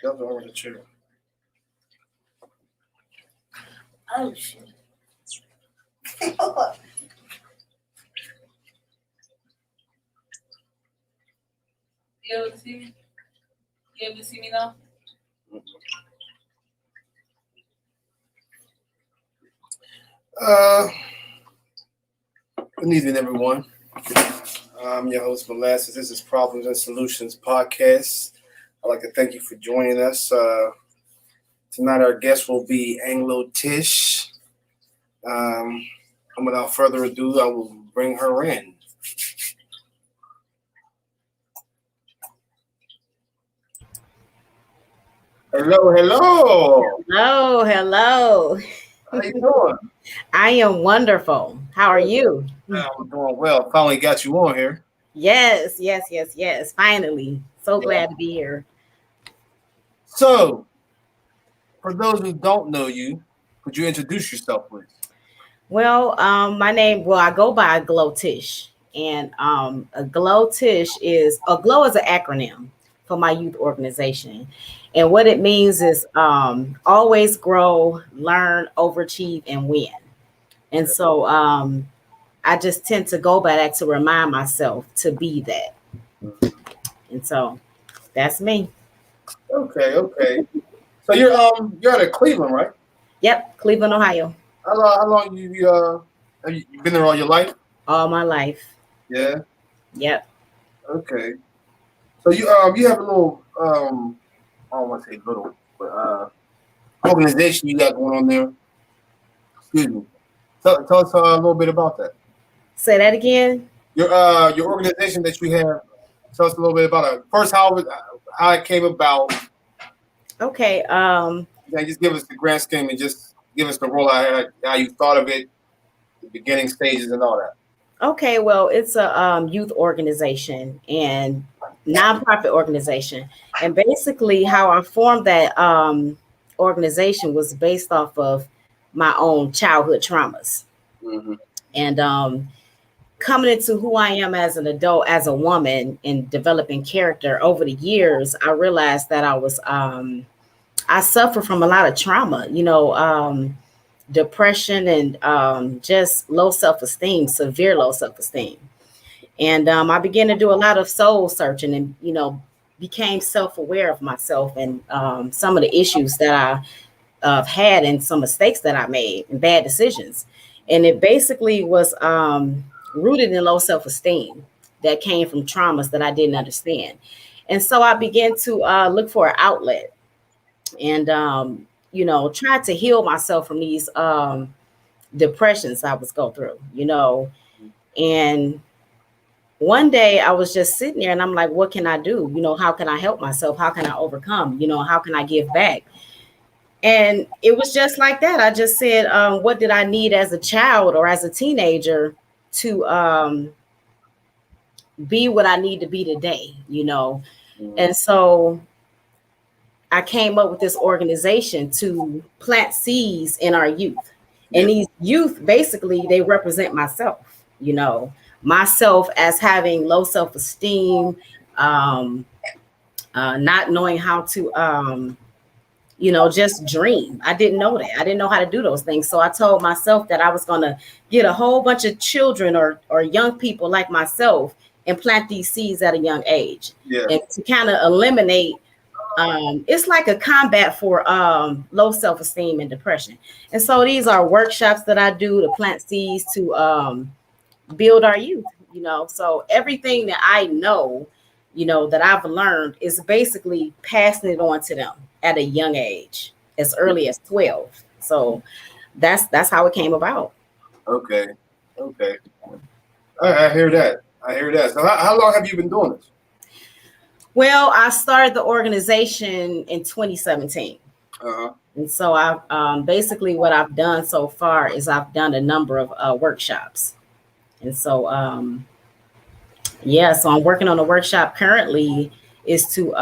That's over the chair. Oh shit. You able to see me? You able to see me now? Good evening, everyone. I'm your host, Molasses. This is Problems and Solutions podcast. I'd like to thank you for joining us. Tonight, our guest will be Anglo Tish. And without further ado, I will bring her in. Hello, hello. Hello. How you doing? I am wonderful. How are you? I'm doing well. Finally got you on here. Yes. Finally. So glad to be here. So, for those who don't know you, could you introduce yourself, please? Well, I go by Glow Tish. And a Glow Tish is a Glow is an acronym for my youth organization. And what it means is always grow, learn, overachieve, and win. And so I just tend to go by that to remind myself to be that. And so that's me. Okay. So you're out of Cleveland, right? Yep, Cleveland, Ohio. How long have you been there all your life? All my life. Yeah. Yep. Okay. So you have a little I don't want to say little, but organization you got going on there. Excuse me. Tell us a little bit about that. Say that again. Your organization that you have. Tell us a little bit about it. First, how it came about. Okay. Just give us the grand scheme and just give us the rollout, how you thought of it, the beginning stages, and all that. Okay. Well, it's a youth organization and nonprofit organization, and basically how I formed that organization was based off of my own childhood traumas, and coming into who I am as an adult, as a woman, and developing character over the years, I realized that I suffer from a lot of trauma, depression and just low self-esteem, severe low self-esteem. And I began to do a lot of soul searching and, became self-aware of myself and some of the issues that I've had and some mistakes that I made and bad decisions. And it basically was rooted in low self-esteem that came from traumas that I didn't understand. And so I began to look for an outlet and, try to heal myself from these depressions I was going through, and one day I was just sitting there and I'm like, what can I do? How can I help myself? How can I overcome? How can I give back? And it was just like that. I just said, what did I need as a child or as a teenager to be what I need to be today, And so I came up with this organization to plant seeds in our youth. And these youth, basically, they represent myself, myself as having low self-esteem, not knowing how to, just dream. I didn't know that. I didn't know how to do those things. So I told myself that I was going to get a whole bunch of children or young people like myself and plant these seeds at a young age. And to kind of eliminate, it's like a combat for low self-esteem and depression. And so these are workshops that I do to plant seeds to build our youth, So everything that I know, that I've learned is basically passing it on to them at a young age, as early as 12. So that's how it came about. Okay. I hear that. So how long have you been doing this? Well, I started the organization in 2017. And so I've basically what I've done so far is I've done a number of workshops. And so, so I'm working on a workshop currently is to,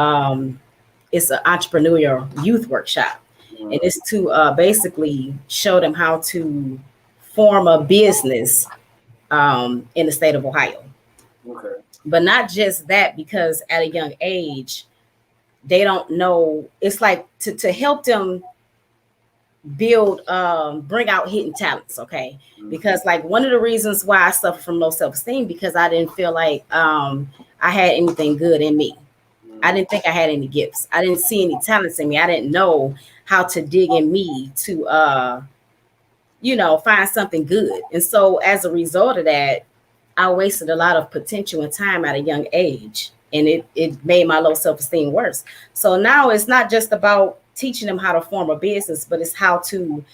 it's an entrepreneurial youth workshop. And it's to basically show them how to form a business in the state of Ohio. Okay. But not just that, because at a young age, they don't know. It's like to help them build, bring out hidden talents. Okay. Because like one of the reasons why I suffer from low self-esteem, because I didn't feel like I had anything good in me. I didn't think I had any gifts. I didn't see any talents in me. I didn't know how to dig in me to find something good. And so as a result of that, I wasted a lot of potential and time at a young age. And it made my low self-esteem worse. So now it's not just about teaching them how to form a business, but it's how to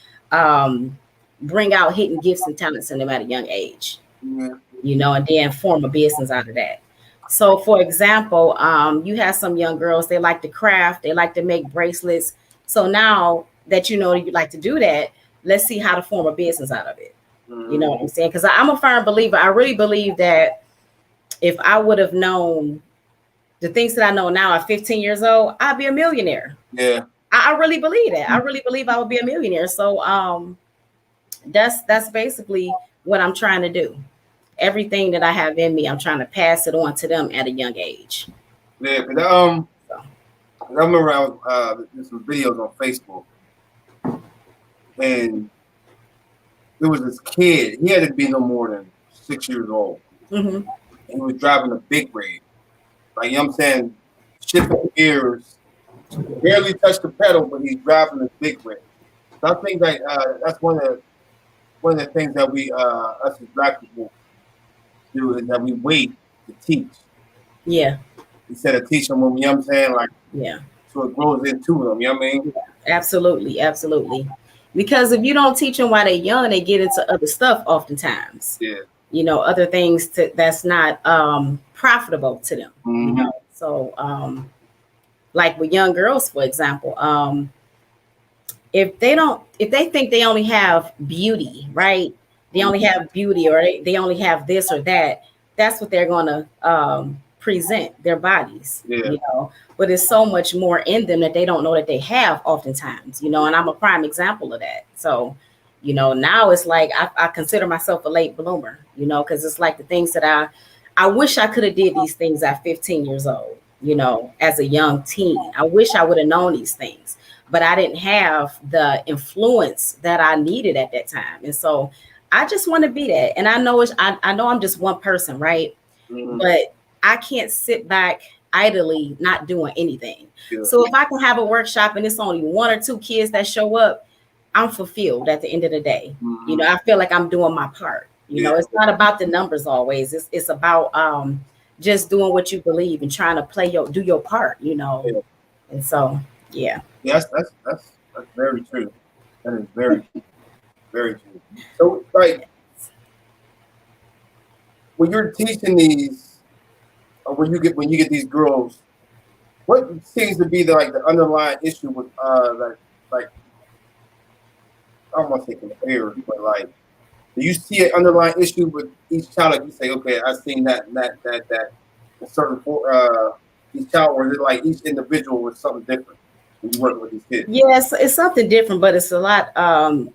bring out hidden gifts and talents in them at a young age, and then form a business out of that. So for example, you have some young girls, they like to craft, they like to make bracelets. So now that you like to do that, let's see how to form a business out of it. You know what I'm saying? Because I'm a firm believer. I really believe that if I would have known the things that I know now at 15 years old, I'd be a millionaire. Yeah. I really believe that. I really believe I would be a millionaire. So that's basically what I'm trying to do. Everything that I have in me, I'm trying to pass it on to them at a young age. Yeah, because I remember I did some videos on Facebook, and there was this kid. He had to be no more than 6 years old. Mm-hmm. He was driving a big rig, like I'm saying, shifting gears, barely touched the pedal, but he's driving a big rig. So I think that that's one of the things that we us as Black people do, is that we wait to teach. Yeah. Instead of teaching them, I'm saying, like, yeah. So it grows into them, you know what I mean? Absolutely, absolutely. Because if you don't teach them while they're young, they get into other stuff oftentimes. Yeah. Other things that's not profitable to them. Mm-hmm. So like with young girls, for example, if they think they only have beauty, right? They only have beauty, or they only have this or that. That's what they're going to present, their bodies. Yeah. But it's so much more in them that they don't know that they have oftentimes, and I'm a prime example of that. So, now it's like I consider myself a late bloomer, because it's like the things that I wish I could have did these things at 15 years old, as a young teen. I wish I would have known these things, but I didn't have the influence that I needed at that time. And so I just want to be that. And I know I know I'm just one person, right? Mm-hmm. But I can't sit back idly not doing anything. Sure. So if I can have a workshop and it's only one or two kids that show up, I'm fulfilled at the end of the day. Mm-hmm. I feel like I'm doing my part. It's not about the numbers always. It's about just doing what you believe and trying to do your part, Yeah. And so, yeah. Yes, that's very true. That is very, very true. So, like, when you're teaching these, or when you get these girls, what seems to be the underlying issue with like I don't want to say compare, but like, do you see an underlying issue with each child? Like you say, okay, I've seen that a certain each child, or is it like each individual was something different when you work with these kids? Yes, it's something different, but it's a lot. A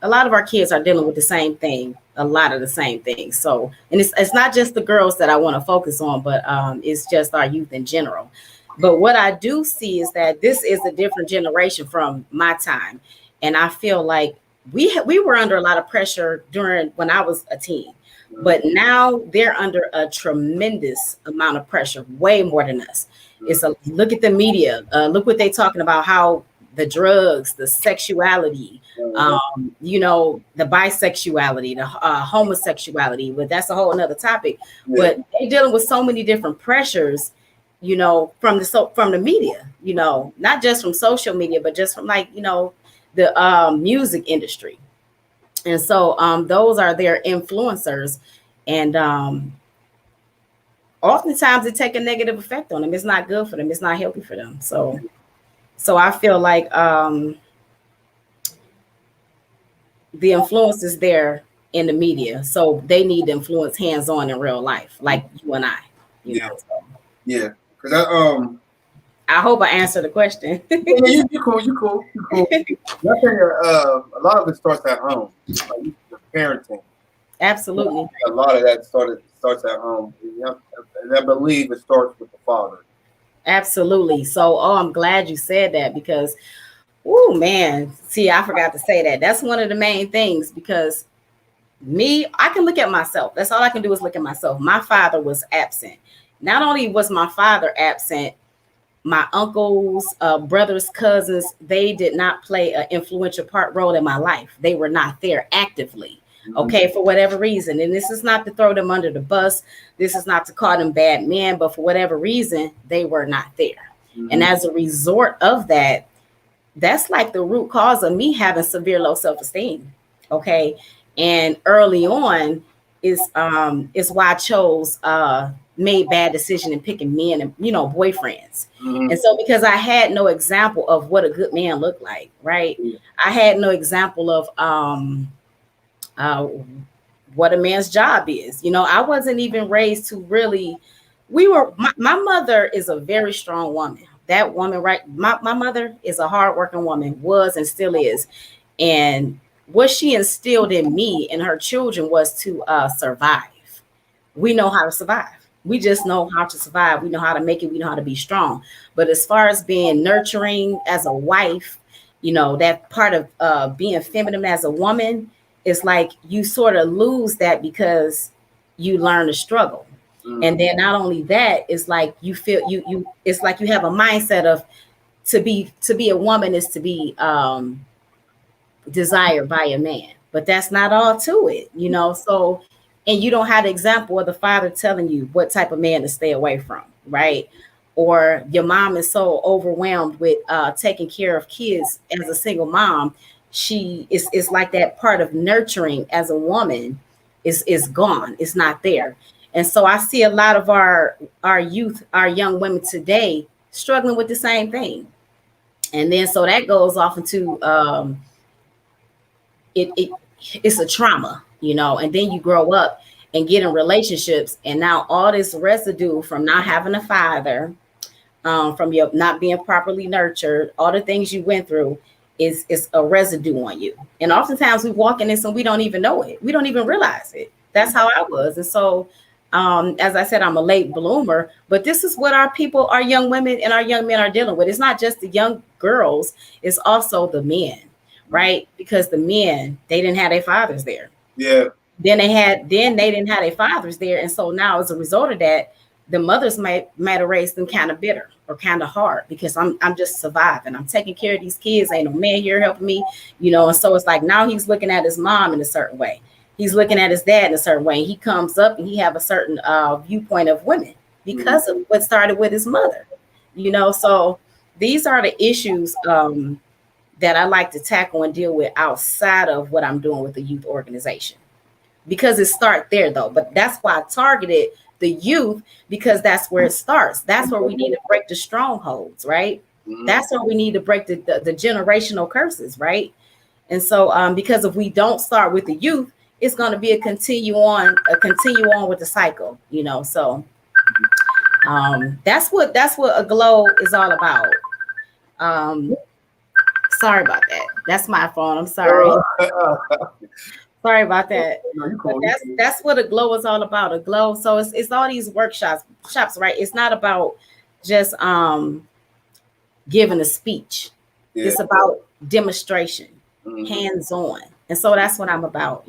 lot of our kids are dealing with the same thing, a lot of the same things. So, and it's not just the girls that I want to focus on, but it's just our youth in general. But what I do see is that this is a different generation from my time. And I feel like we were under a lot of pressure when I was a teen, but now they're under a tremendous amount of pressure, way more than us. Look at the media, look what they're talking about, how the drugs, the sexuality, the bisexuality, the homosexuality, but that's a whole another topic. Yeah. But they're dealing with so many different pressures, from the media, not just from social media, but just from the music industry. And so those are their influencers. And oftentimes it take a negative effect on them. It's not good for them. It's not healthy for them. So I feel like the influence is there in the media. So they need to influence hands-on in real life, like you and I. Yeah. So. Yeah. Because I hope I answered the question. Yeah, you cool. I think a lot of it starts at home, like the parenting. Absolutely. A lot of that starts at home. And I believe it starts with the father. Absolutely. So, I'm glad you said that because, oh man, see, I forgot to say that. That's one of the main things because I can look at myself. That's all I can do is look at myself. My father was absent. Not only was my father absent, my uncles, brothers, cousins, they did not play an influential role in my life. They were not there actively. Okay, for whatever reason. And this is not to throw them under the bus. This is not to call them bad men, but for whatever reason, they were not there. And as a result of that, that's like the root cause of me having severe low self-esteem. Okay. And early on is why I chose made bad decision in picking men and boyfriends. And so because I had no example of what a good man looked like, right? I had no example of what a man's job is. I wasn't even raised to really. My mother is a very strong woman. That woman, right? My mother is a hardworking woman, was and still is. And what she instilled in me and her children was to survive. We know how to survive. We just know how to survive. We know how to make it. We know how to be strong. But as far as being nurturing as a wife, that part of being feminine as a woman is like you sort of lose that because you learn to struggle. And then not only that, it's like you feel you it's like you have a mindset of to be a woman is to be desired by a man, but that's not all to it, so, and you don't have the example of the father telling you what type of man to stay away from, right? Or your mom is so overwhelmed with taking care of kids as a single mom, it's like that part of nurturing as a woman is gone, it's not there. And so I see a lot of our youth, our young women today struggling with the same thing. And then so that goes off into it's a trauma, and then you grow up and get in relationships, and now all this residue from not having a father, from your not being properly nurtured, all the things you went through is a residue on you. And oftentimes we walk in this and we don't even know it. We don't even realize it. That's how I was. And so as I said, I'm a late bloomer, but this is what our young women and our young men are dealing with. It's not just the young girls, it's also the men, right? Because the men, they didn't have their fathers there. Yeah. Then they didn't have their fathers there. And so now as a result of that, the mothers might have raised them kind of bitter or kind of hard because I'm just surviving. I'm taking care of these kids. Ain't no man here helping me, and so it's like now he's looking at his mom in a certain way. He's looking at his dad in a certain way. He comes up and he have a certain viewpoint of women because of what started with his mother, so these are the issues that I like to tackle and deal with outside of what I'm doing with the youth organization, because it starts there though. But that's why I targeted the youth, because that's where it starts. That's where we need to break the strongholds, right? That's where we need to break the generational curses, right? And so because if we don't start with the youth, it's going to be a continue on with the cycle, so that's what a glow is all about. Sorry about that. That's my phone. I'm sorry. Sorry about that. No, cool. That's what a glow is all about. A glow. So it's all these workshops, right? It's not about just giving a speech. Yeah. It's about demonstration, hands-on. And so that's what I'm about,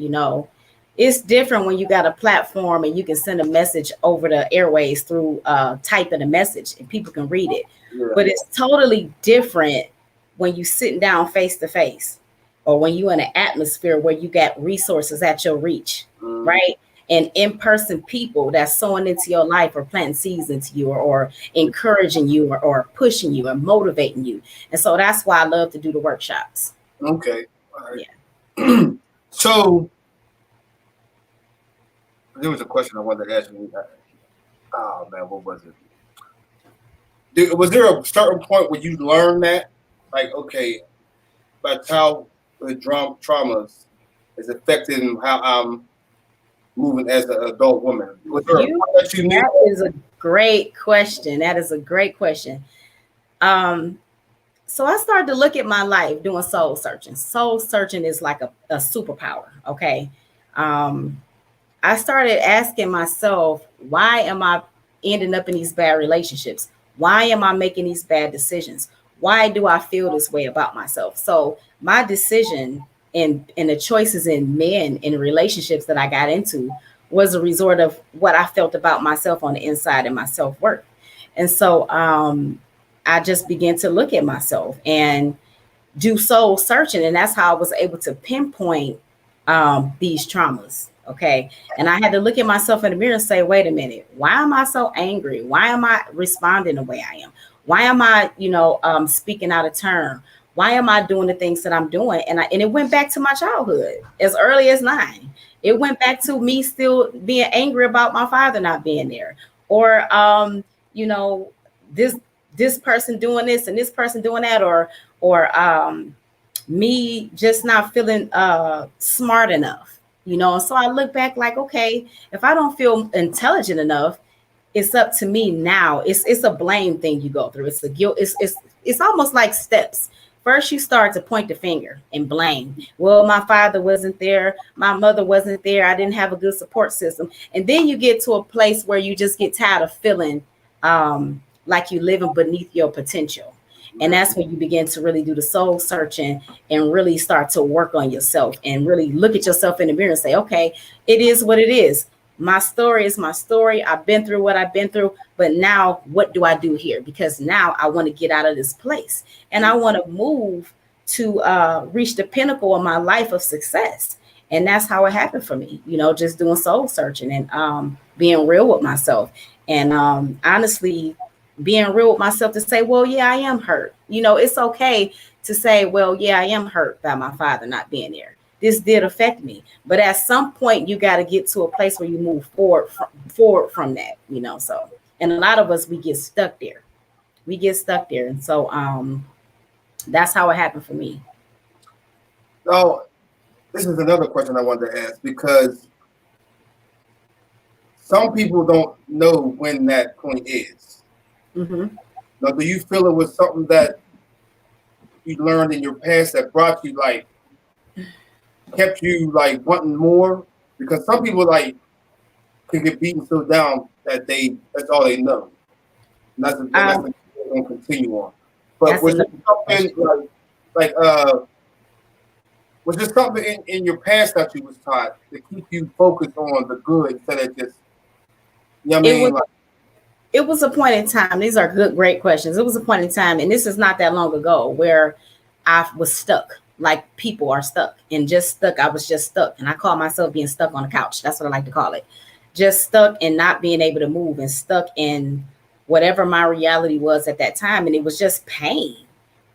It's different when you got a platform and you can send a message over the airways through typing a message and people can read it. Yeah. But it's totally different when you sitting down face to face, or when you in an atmosphere where you got resources at your reach, right? And in-person people that's sowing into your life or planting seeds into you, or encouraging you, or pushing you and motivating you. And so that's why I love to do the workshops. Okay. All right. Yeah. So there was a question I wanted to ask you. Oh man, what was it? Was there a certain point where you learned that, like, okay, my childhood traumas is affecting how I'm moving as an adult woman? Was there a point that you knew? That is a great question. So I started to look at my life doing soul searching. Soul searching is like a superpower. Okay. I started asking myself, why am I ending up in these bad relationships? Why am I making these bad decisions? Why do I feel this way about myself? So my decision and the choices in men and relationships that I got into was a result of what I felt about myself on the inside and my self-worth. And so I just began to look at myself and do soul searching. And that's how I was able to pinpoint these traumas. Okay. And I had to look at myself in the mirror and say, wait a minute, why am I so angry? Why am I responding the way I am? Why am I, speaking out of turn? Why am I doing the things that I'm doing? And it went back to my childhood as early as 9. It went back to me still being angry about my father not being there, or this person doing this and this person doing that, or me just not feeling smart enough, So I look back like, okay, if I don't feel intelligent enough, it's up to me now. It's a blame thing you go through. It's a guilt. It's almost like steps. First, you start to point the finger and blame. Well, my father wasn't there. My mother wasn't there. I didn't have a good support system. And then you get to a place where you just get tired of feeling like you're living beneath your potential. And that's when you begin to really do the soul searching and really start to work on yourself and really look at yourself in the mirror and say, okay, it is what it is. My story is my story. I've been through what I've been through, but now what do I do here? Because now I want to get out of this place and I want to move to reach the pinnacle of my life of success. And that's how it happened for me, just doing soul searching and being real with myself. And honestly, being real with myself to say, well, yeah, I am hurt. It's okay to say, well, yeah, I am hurt by my father not being there. This did affect me. But at some point, you got to get to a place where you move forward from that, So, and a lot of us, we get stuck there. And so that's how it happened for me. So this is another question I wanted to ask, because some people don't know when that point is. Mm-hmm. Now, do you feel it was something that you learned in your past that brought you kept you wanting more? Because some people can get beaten so down that that's all they know. And that's what they're going to continue on. But was there something was there something in your past that you was taught to keep you focused on the good instead of just, It was a point in time. These are great questions. It was a point in time, and this is not that long ago, where I was stuck. Like people are stuck and just stuck. I was just stuck. And I call myself being stuck on the couch. That's what I like to call it. Just stuck and not being able to move and stuck in whatever my reality was at that time. And it was just pain,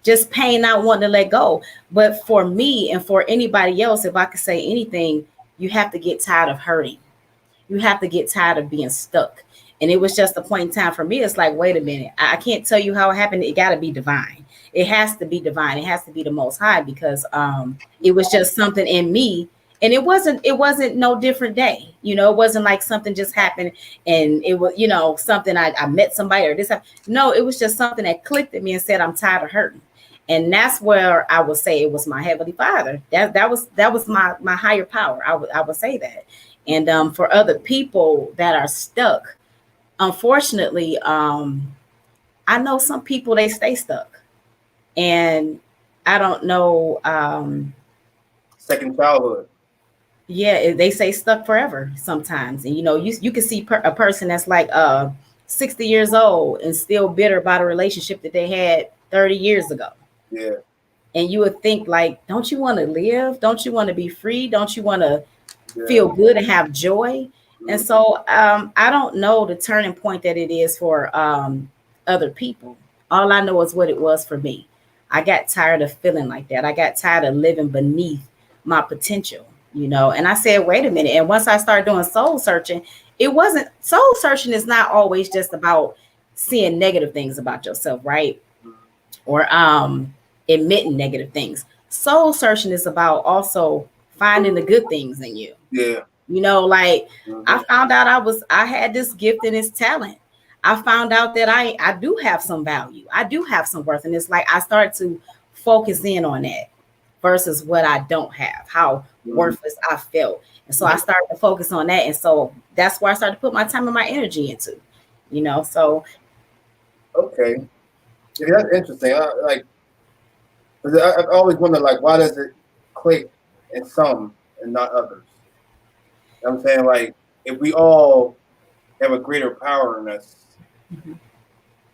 not wanting to let go. But for me and for anybody else, if I could say anything, you have to get tired of hurting. You have to get tired of being stuck. And it was just a point in time for me. It's like, wait a minute. I can't tell you how it happened. It got to be divine. It has to be divine. It has to be the Most High, because it was just something in me. And it wasn't no different day. It wasn't like something just happened and it was, something I met somebody or this. No, it was just something that clicked at me and said, I'm tired of hurting. And that's where I would say it was my Heavenly Father. That was my higher power. I would say that. And for other people that are stuck, unfortunately, I know some people, they stay stuck. And I don't know. Second childhood. Yeah, they say stuck forever sometimes. And, you can see a person that's 60 years old and still bitter about a relationship that they had 30 years ago. Yeah. And you would think don't you want to live? Don't you want to be free? Don't you want to feel good and have joy? Mm-hmm. And so I don't know the turning point that it is for other people. All I know is what it was for me. I got tired of feeling like that. I got tired of living beneath my potential, and I said, wait a minute. And once I started doing soul searching, soul searching is not always just about seeing negative things about yourself, right? Or admitting negative things. Soul searching is about also finding the good things in you. Yeah. I found out I had this gift and this talent. I found out that I do have some value. I do have some worth. And it's like I started to focus in on that versus what I don't have, how worthless I felt. And so I started to focus on that. And so that's where I started to put my time and my energy into, so. Okay. Okay. Yeah, that's interesting. Like, 'cause I've always wondered, like, why does it click in some and not others? You know what I'm saying, like, if we all have a greater power in us, Mhm.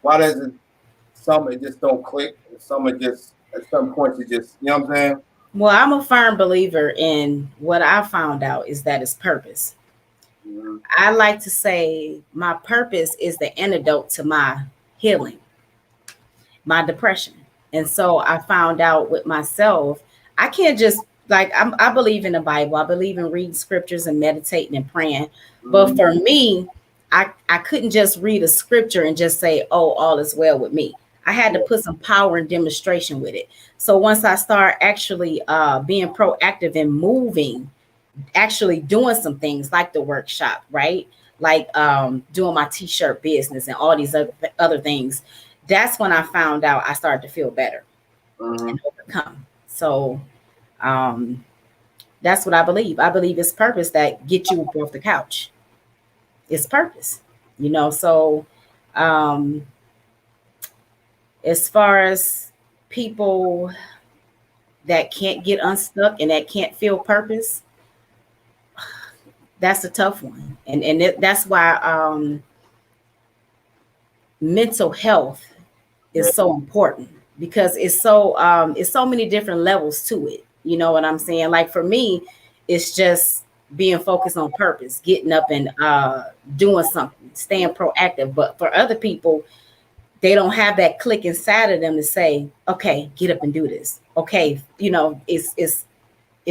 why does it some it just don't click, and some it just at some points it just, you know what I'm saying? Well, I'm a firm believer in what I found out is that it's purpose. Mm-hmm. I like to say my purpose is the antidote to my healing, my depression. And so I found out with myself, I can't just I believe in the Bible. I believe in reading scriptures and meditating and praying. But for me, I couldn't just read a scripture and just say, oh, all is well with me. I had to put some power and demonstration with it. So once I start actually being proactive and moving, actually doing some things like the workshop, right? Like doing my t-shirt business and all these other things. That's when I found out I started to feel better Mm-hmm. and overcome. So um, that's what I believe. I believe it's purpose that get you off the couch. It's purpose, you know. So um, as far as people that can't get unstuck and that can't feel purpose, that's a tough one, and that's why mental health Yeah. is so important because it's so many different levels to it. You know what I'm saying? Like for me, it's just being focused on purpose, getting up and doing something, staying proactive. But for other people, they don't have that click inside of them to say, okay, get up and do this. Okay, you know, it's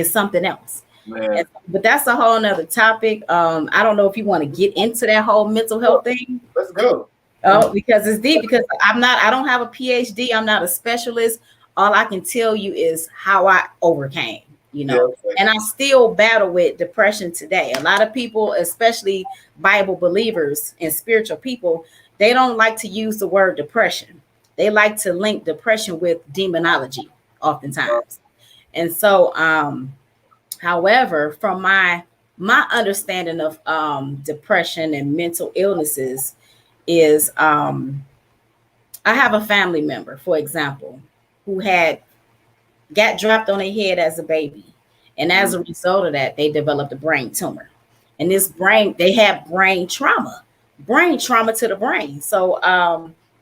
something else. Man, But that's a whole nother topic. I don't know if you want to get into that whole mental health thing. let's go. Oh, because it's deep. Because I don't have a PhD. I'm not a specialist. All I can tell you is how I overcame, you Yeah, know, okay. and I still battle with depression today. A lot of people, especially Bible believers and spiritual people, they don't like to use the word depression. They like to link depression with demonology oftentimes. And so, however, from my understanding of depression and mental illnesses is I have a family member, for example, who had got dropped on their head as a baby. And as a result of that, they developed a brain tumor. And they had brain trauma to the brain. So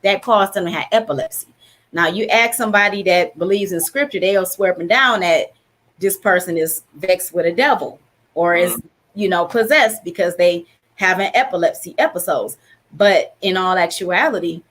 that caused them to have epilepsy. Now, you ask somebody that believes in scripture, they'll swear up and down that this person is vexed with a devil or is, you know, possessed because they have an epilepsy episodes. But in all actuality,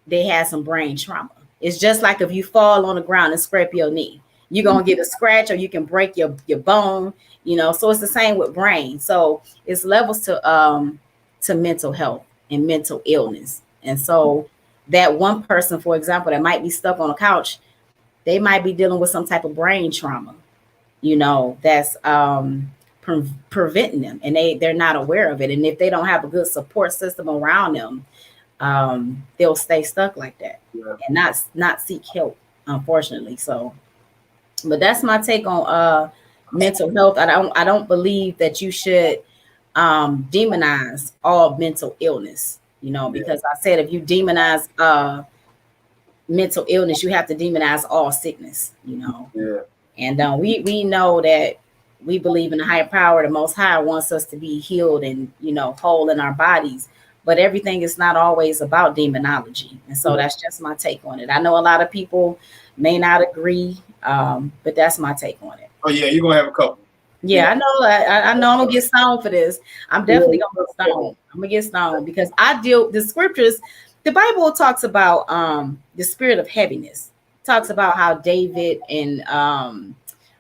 they had some brain trauma. It's just like if you fall on the ground and scrape your knee, you're gonna get a scratch or you can break your bone, you know. So it's the same with brain. So it's levels to mental health and mental illness. And so that one person, for example, that might be stuck on a couch, they might be dealing with some type of brain trauma, you know, that's preventing them, and they're not aware of it. And if they don't have a good support system around them, they'll stay stuck like that and not seek help, unfortunately. So, but that's my take on mental health. I don't believe that you should demonize all mental illness, you know, because I said if you demonize mental illness, you have to demonize all sickness, you know. Yeah. And we know that we believe in the higher power. The Most High wants us to be healed and, you know, whole in our bodies. But everything is not always about demonology. And so that's just my take on it. I know a lot of people may not agree, but that's my take on it. Oh yeah, you're gonna have a couple. Yeah, I know. I know I'm gonna get stoned for this. I'm definitely gonna get stoned. I'm gonna get stoned because I deal the scriptures. The Bible talks about the spirit of heaviness. Talks about how David and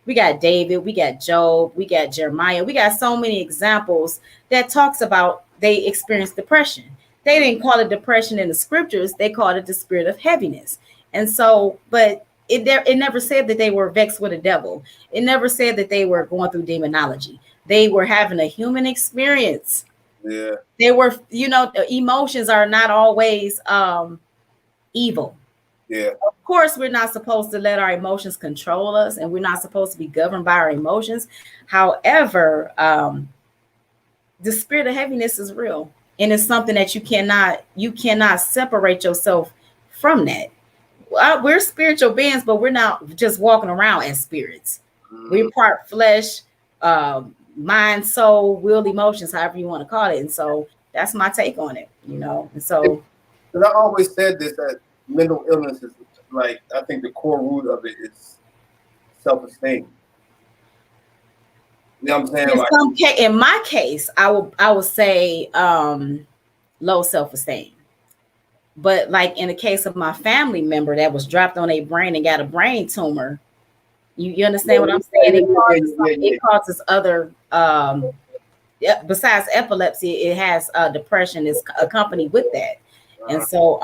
we got David, we got Job, we got Jeremiah, we got so many examples that talks about they experienced depression. They didn't call it depression in the scriptures; they called it the spirit of heaviness. And so, but it never said that they were vexed with a devil. It never said that they were going through demonology. They were having a human experience. Yeah. They were, you know, emotions are not always evil. Yeah. Of course, we're not supposed to let our emotions control us, and we're not supposed to be governed by our emotions. However, the spirit of heaviness is real, and it's something that you cannot separate yourself from that. We're spiritual beings, but we're not just walking around as spirits. We're part flesh, mind, soul, will, emotions, however you want to call it. And so that's my take on it, you know. And so, because I always said this, that mental illness is like, I think the core root of it is self-esteem. You know what I'm saying? in my case, I would say low self-esteem. But like in the case of my family member that was dropped on a brain and got a brain tumor, you understand what I'm saying? It causes other besides epilepsy, it has depression is accompanied with that. And so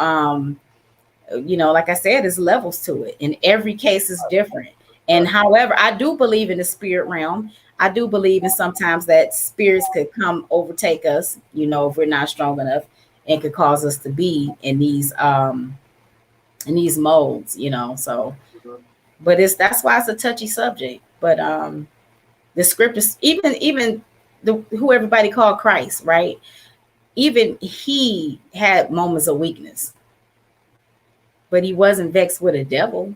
you know, like I said, there's levels to it, and every case is different. And however, I do believe in the spirit realm. I do believe in sometimes that spirits could come overtake us, you know, if we're not strong enough, and could cause us to be in these modes, you know. So, but that's why it's a touchy subject. But the scriptures, even who everybody called Christ, right? Even he had moments of weakness, but he wasn't vexed with a devil.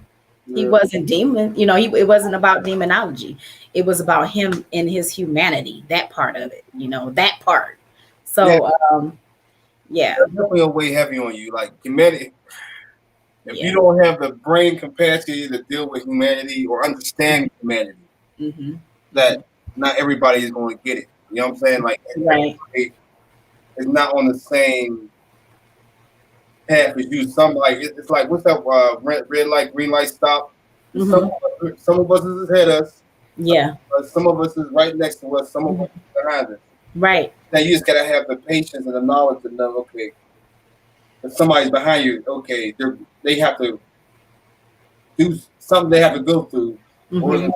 He wasn't demon, you know, it wasn't about demonology. It was about him and his humanity, that part of it, you know, that part. So, yeah. That's definitely a way heavy on you. Like humanity, if you don't have the brain capacity to deal with humanity or understand humanity, that not everybody is going to get it. You know what I'm saying? Like, right. It's not on the same path as you. Some like it's like, what's that? Red light, green light, stop. Some of us is ahead of us. Yeah. Some of us is right next to us. Some of us is behind us. Right. Now you just gotta have the patience and the knowledge to know, okay, if somebody's behind you, okay, they have to do something, they have to go through or the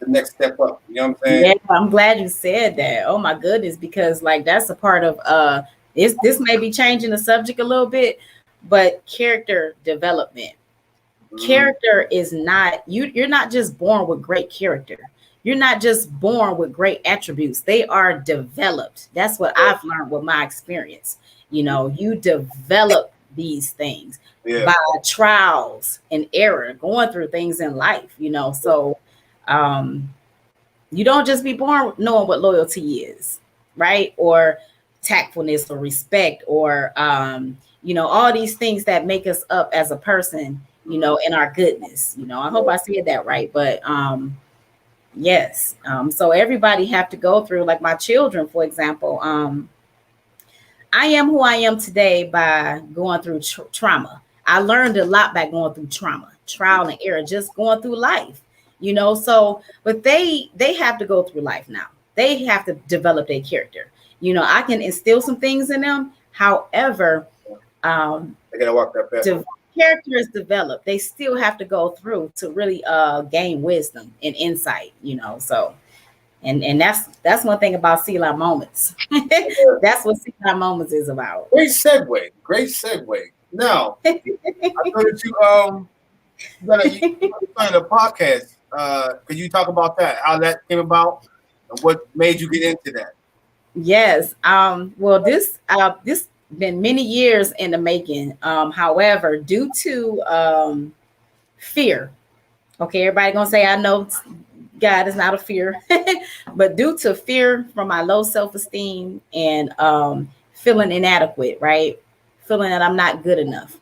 next step up. You know what I'm saying? Yeah, I'm glad you said that. Oh my goodness, because like that's a part of this may be changing the subject a little bit, but character development. Character is not you're not just born with great character. You're not just born with great attributes. They are developed. That's what I've learned with my experience. You know, you develop these things by trials and error, going through things in life, you know. So you don't just be born knowing what loyalty is, right? Or tactfulness or respect or you know, all these things that make us up as a person, you know, in our goodness. You know, I hope I said that right. But yes. So everybody have to go through, like my children, for example. I am who I am today by going through trauma. I learned a lot by going through trauma, trial and error, just going through life, you know. So, but they have to go through life now. They have to develop their character. You know, I can instill some things in them. However, they gotta walk that path. Character is developed. They still have to go through to really gain wisdom and insight, you know. So and that's one thing about Selah Moments. That's what Selah Moments is about. Great segue. Now I know that you started a podcast. Could you talk about that? How that came about and what made you get into that? Yes. Well, this been many years in the making. However, due to fear, okay, everybody gonna say I know God is not a fear, but due to fear from my low self-esteem and feeling inadequate, right? Feeling that I'm not good enough,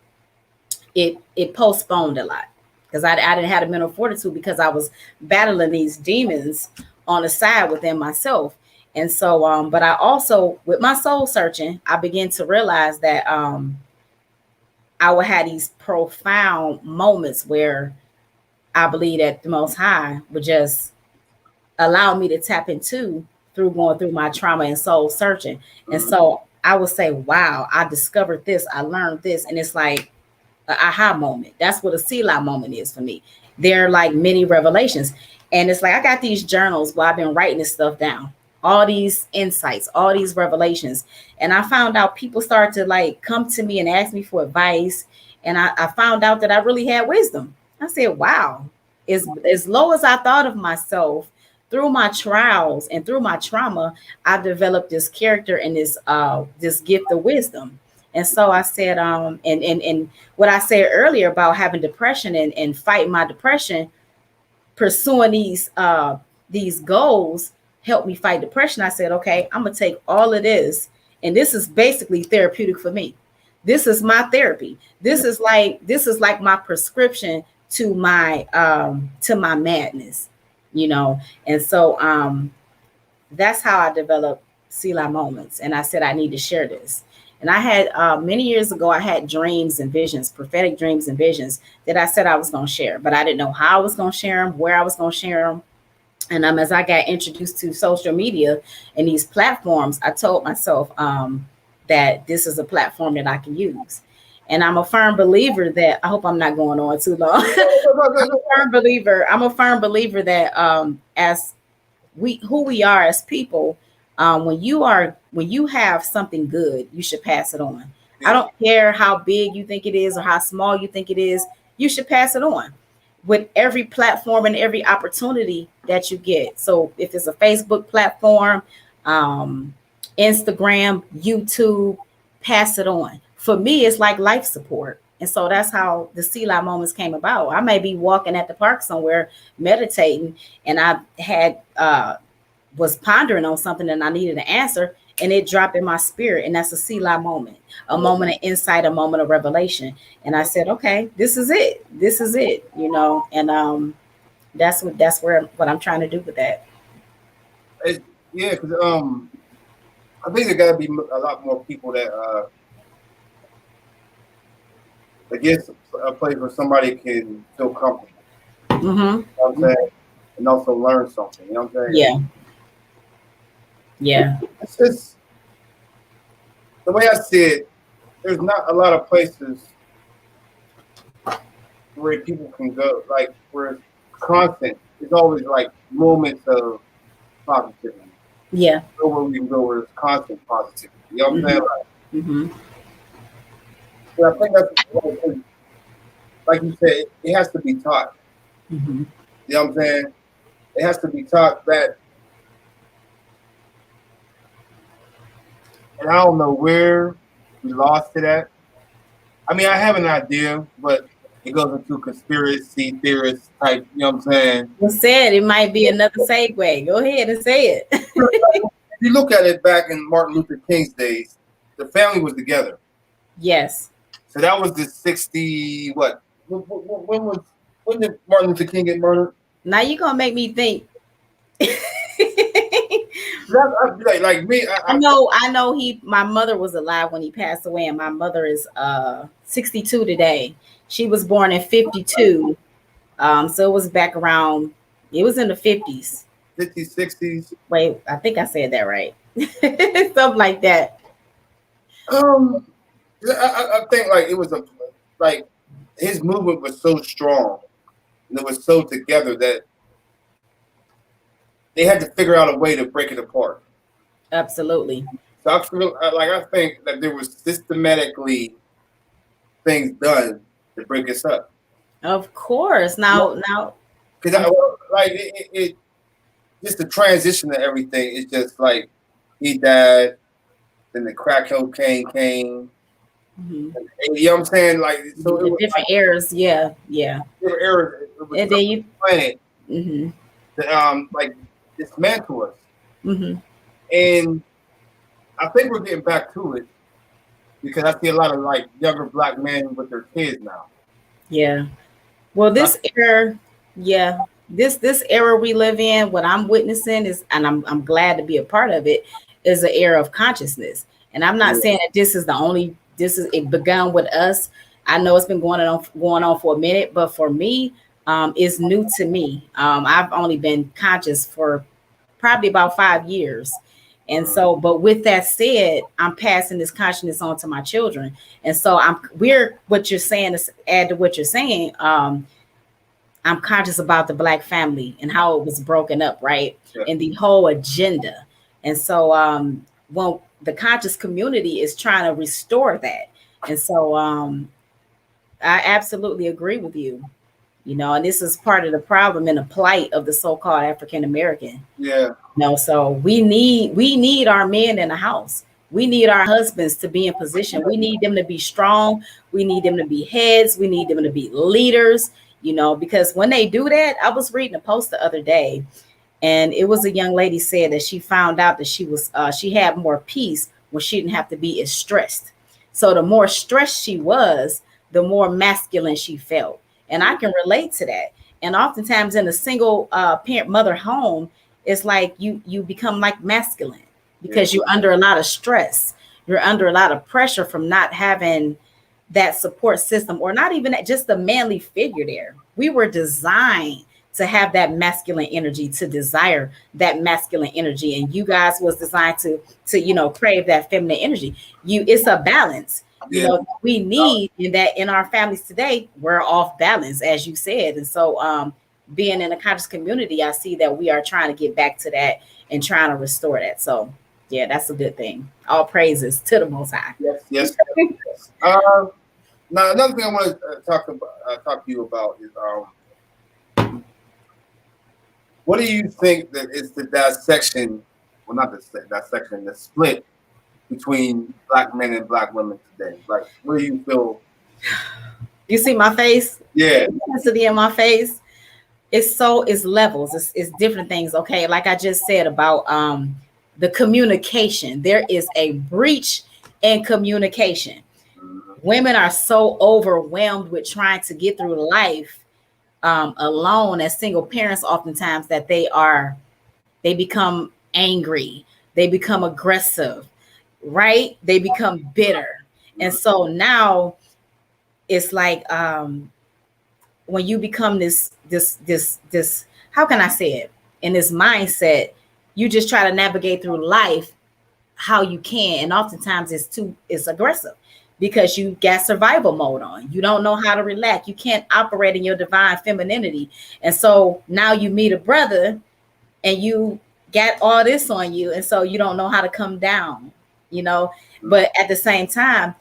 it postponed a lot because I didn't have the mental fortitude because I was battling these demons on the side within myself. And so, but I also, with my soul searching, I began to realize that I would have these profound moments where I believe that the Most High would just allow me to tap into through going through my trauma and soul searching. And so I would say, wow, I discovered this, I learned this. And it's like an aha moment. That's what a Selah moment is for me. They're like many revelations. And it's like, I got these journals where I've been writing this stuff down. All these insights, all these revelations. And I found out people started to like come to me and ask me for advice. And I found out that I really had wisdom. I said, wow, as low as I thought of myself, through my trials and through my trauma, I developed this character and this gift of wisdom. And so I said, and what I said earlier about having depression and fighting my depression, pursuing these goals helped me fight depression. I said, okay, I'm gonna take all of this, and this is basically therapeutic for me. This is my therapy. This is like my prescription to my madness, you know. And so that's how I developed Selah Moments. And I said I need to share this. And I had many years ago, I had dreams and visions, prophetic dreams and visions that I said I was going to share, but I didn't know how I was going to share them, where I was going to share them. And as I got introduced to social media and these platforms, I told myself that this is a platform that I can use. And I'm a firm believer that, I hope I'm not going on too long. I'm a firm believer that as who we are as people, when you have something good, you should pass it on. I don't care how big you think it is or how small you think it is, you should pass it on with every platform and every opportunity that you get. So if it's a Facebook platform, Instagram, YouTube, pass it on. For me, it's like life support. And so that's how the Selah Moments came about. I may be walking at the park somewhere meditating, and I had was pondering on something and I needed an answer, and it dropped in my spirit. And that's a Selah moment, a moment of insight, a moment of revelation. And I said, okay, this is it. This is it, you know. And that's what I'm trying to do with that. Yeah, because I think there got to be a lot more people that I guess a place where somebody can feel comfortable. Mm-hmm. You know what I'm saying? And also learn something. You know what I'm saying? Yeah. Yeah. It's just the way I see it, there's not a lot of places where people can go, like where it's constant. It's always like moments of positivity. Yeah. Go where we can go where it's constant positivity. You know what I'm saying? Like, Mm-hmm. I think that's like you said, it has to be taught. Mm-hmm. You know what I'm saying? It has to be taught that, and I don't know where we lost it at. I mean, I have an idea, but it goes into conspiracy theorist type, you know what I'm saying? You said it might be another segue. Go ahead and say it. If you look at it back in Martin Luther King's days, the family was together. Yes. So that was the 60, what? When did Martin Luther King get murdered? Now you're going to make me think. Like me, I know my mother was alive when he passed away, and my mother is 62 today. She was born in 52. So it was back around, it was in the 50s. 50s, 60s. Wait, I think I said that right. Something like that. I think like it was like his movement was so strong and it was so together that they had to figure out a way to break it apart. Absolutely. So I think that there was systematically things done to break us up. Of course. Now, because it just the transition to everything is just like he died, then the crack cocaine came. mm-hmm. You know what I'm saying? Like so, the different eras. Yeah. Different eras. And then you planet. Mm-hmm. To, like dismantle us. Mm-hmm. And I think we're getting back to it because I see a lot of like younger black men with their kids now. Yeah. Well, this era, yeah, this era we live in, what I'm witnessing is, and I'm glad to be a part of it, is an era of consciousness. And I'm not saying that it began with us. I know it's been going on for a minute, but for me, it's new to me. I've only been conscious for probably about 5 years. And so, but with that said, I'm passing this consciousness on to my children. And so what you're saying is add to what you're saying. I'm conscious about the Black family and how it was broken up, right? Yeah. And the whole agenda. And so, when the conscious community is trying to restore that. And so, I absolutely agree with you. You know, and this is part of the problem and the plight of the so-called African American. Yeah. You know, so we need our men in the house. We need our husbands to be in position. We need them to be strong. We need them to be heads. We need them to be leaders, because when they do that, I was reading a post the other day, and it was a young lady said that she found out that she had more peace when she didn't have to be as stressed. So the more stressed she was, the more masculine she felt. And I can relate to that. And oftentimes in a single parent mother home, it's like you become like masculine because you're under a lot of stress. You're under a lot of pressure from not having that support system, or not even just the manly figure there. We were designed to have that masculine energy, to desire that masculine energy. And you guys was designed to crave that feminine energy. It's a balance. We need in our families today, we're off balance, as you said. And so being in a conscious community, I see that we are trying to get back to that and trying to restore that. So yeah, that's a good thing. All praises to the Most High. Yes. Now another thing I want to talk to you about is what do you think that is the dissection? Well, not the dissection, the split between Black men and Black women today. Like, what do you feel? You see my face? Yeah. The intensity in my face. It's levels. It's different things. Okay. Like I just said about the communication. There is a breach in communication. Mm-hmm. Women are so overwhelmed with trying to get through life alone as single parents, oftentimes, that they become angry. They become aggressive, right? They become bitter. And so now it's like when you become this, how can I say it? In this mindset, you just try to navigate through life how you can. And oftentimes it's aggressive because you got survival mode on. You don't know how to relax. You can't operate in your divine femininity. And so now you meet a brother and you got all this on you. And so you don't know how to come down, But at the same time,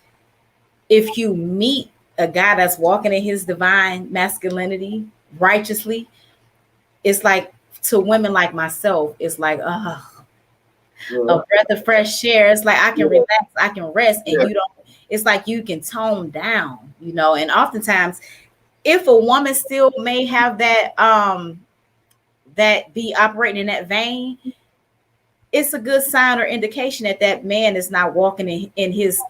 if you meet a guy that's walking in his divine masculinity righteously, it's like, to women like myself, it's like, a breath of fresh air. It's like I can relax, I can rest, and it's like you can tone down, And oftentimes, if a woman still may have that that be operating in that vein, it's a good sign or indication that man is not walking in his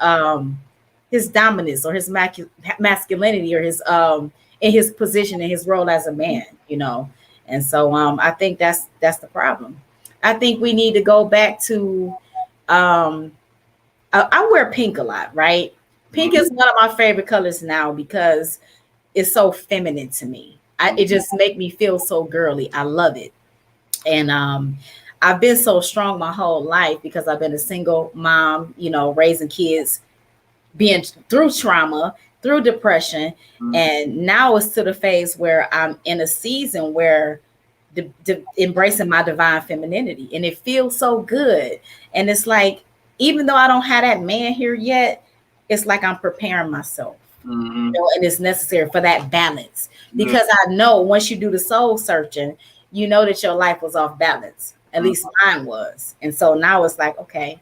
dominance or his masculinity or his in his position, in his role as a man, And so I think that's the problem. I think we need to go back to I wear pink a lot, right? Pink is one of my favorite colors now because it's so feminine to me. It just makes me feel so girly. I love it. And I've been so strong my whole life because I've been a single mom, raising kids, being through trauma, through depression. And now it's to the phase where I'm in a season where embracing my divine femininity, and it feels so good. And it's like, even though I don't have that man here yet, it's like I'm preparing myself, and it's necessary for that balance, because I know once you do the soul searching, you know that your life was off balance. At least mine was. And so now it's like, okay,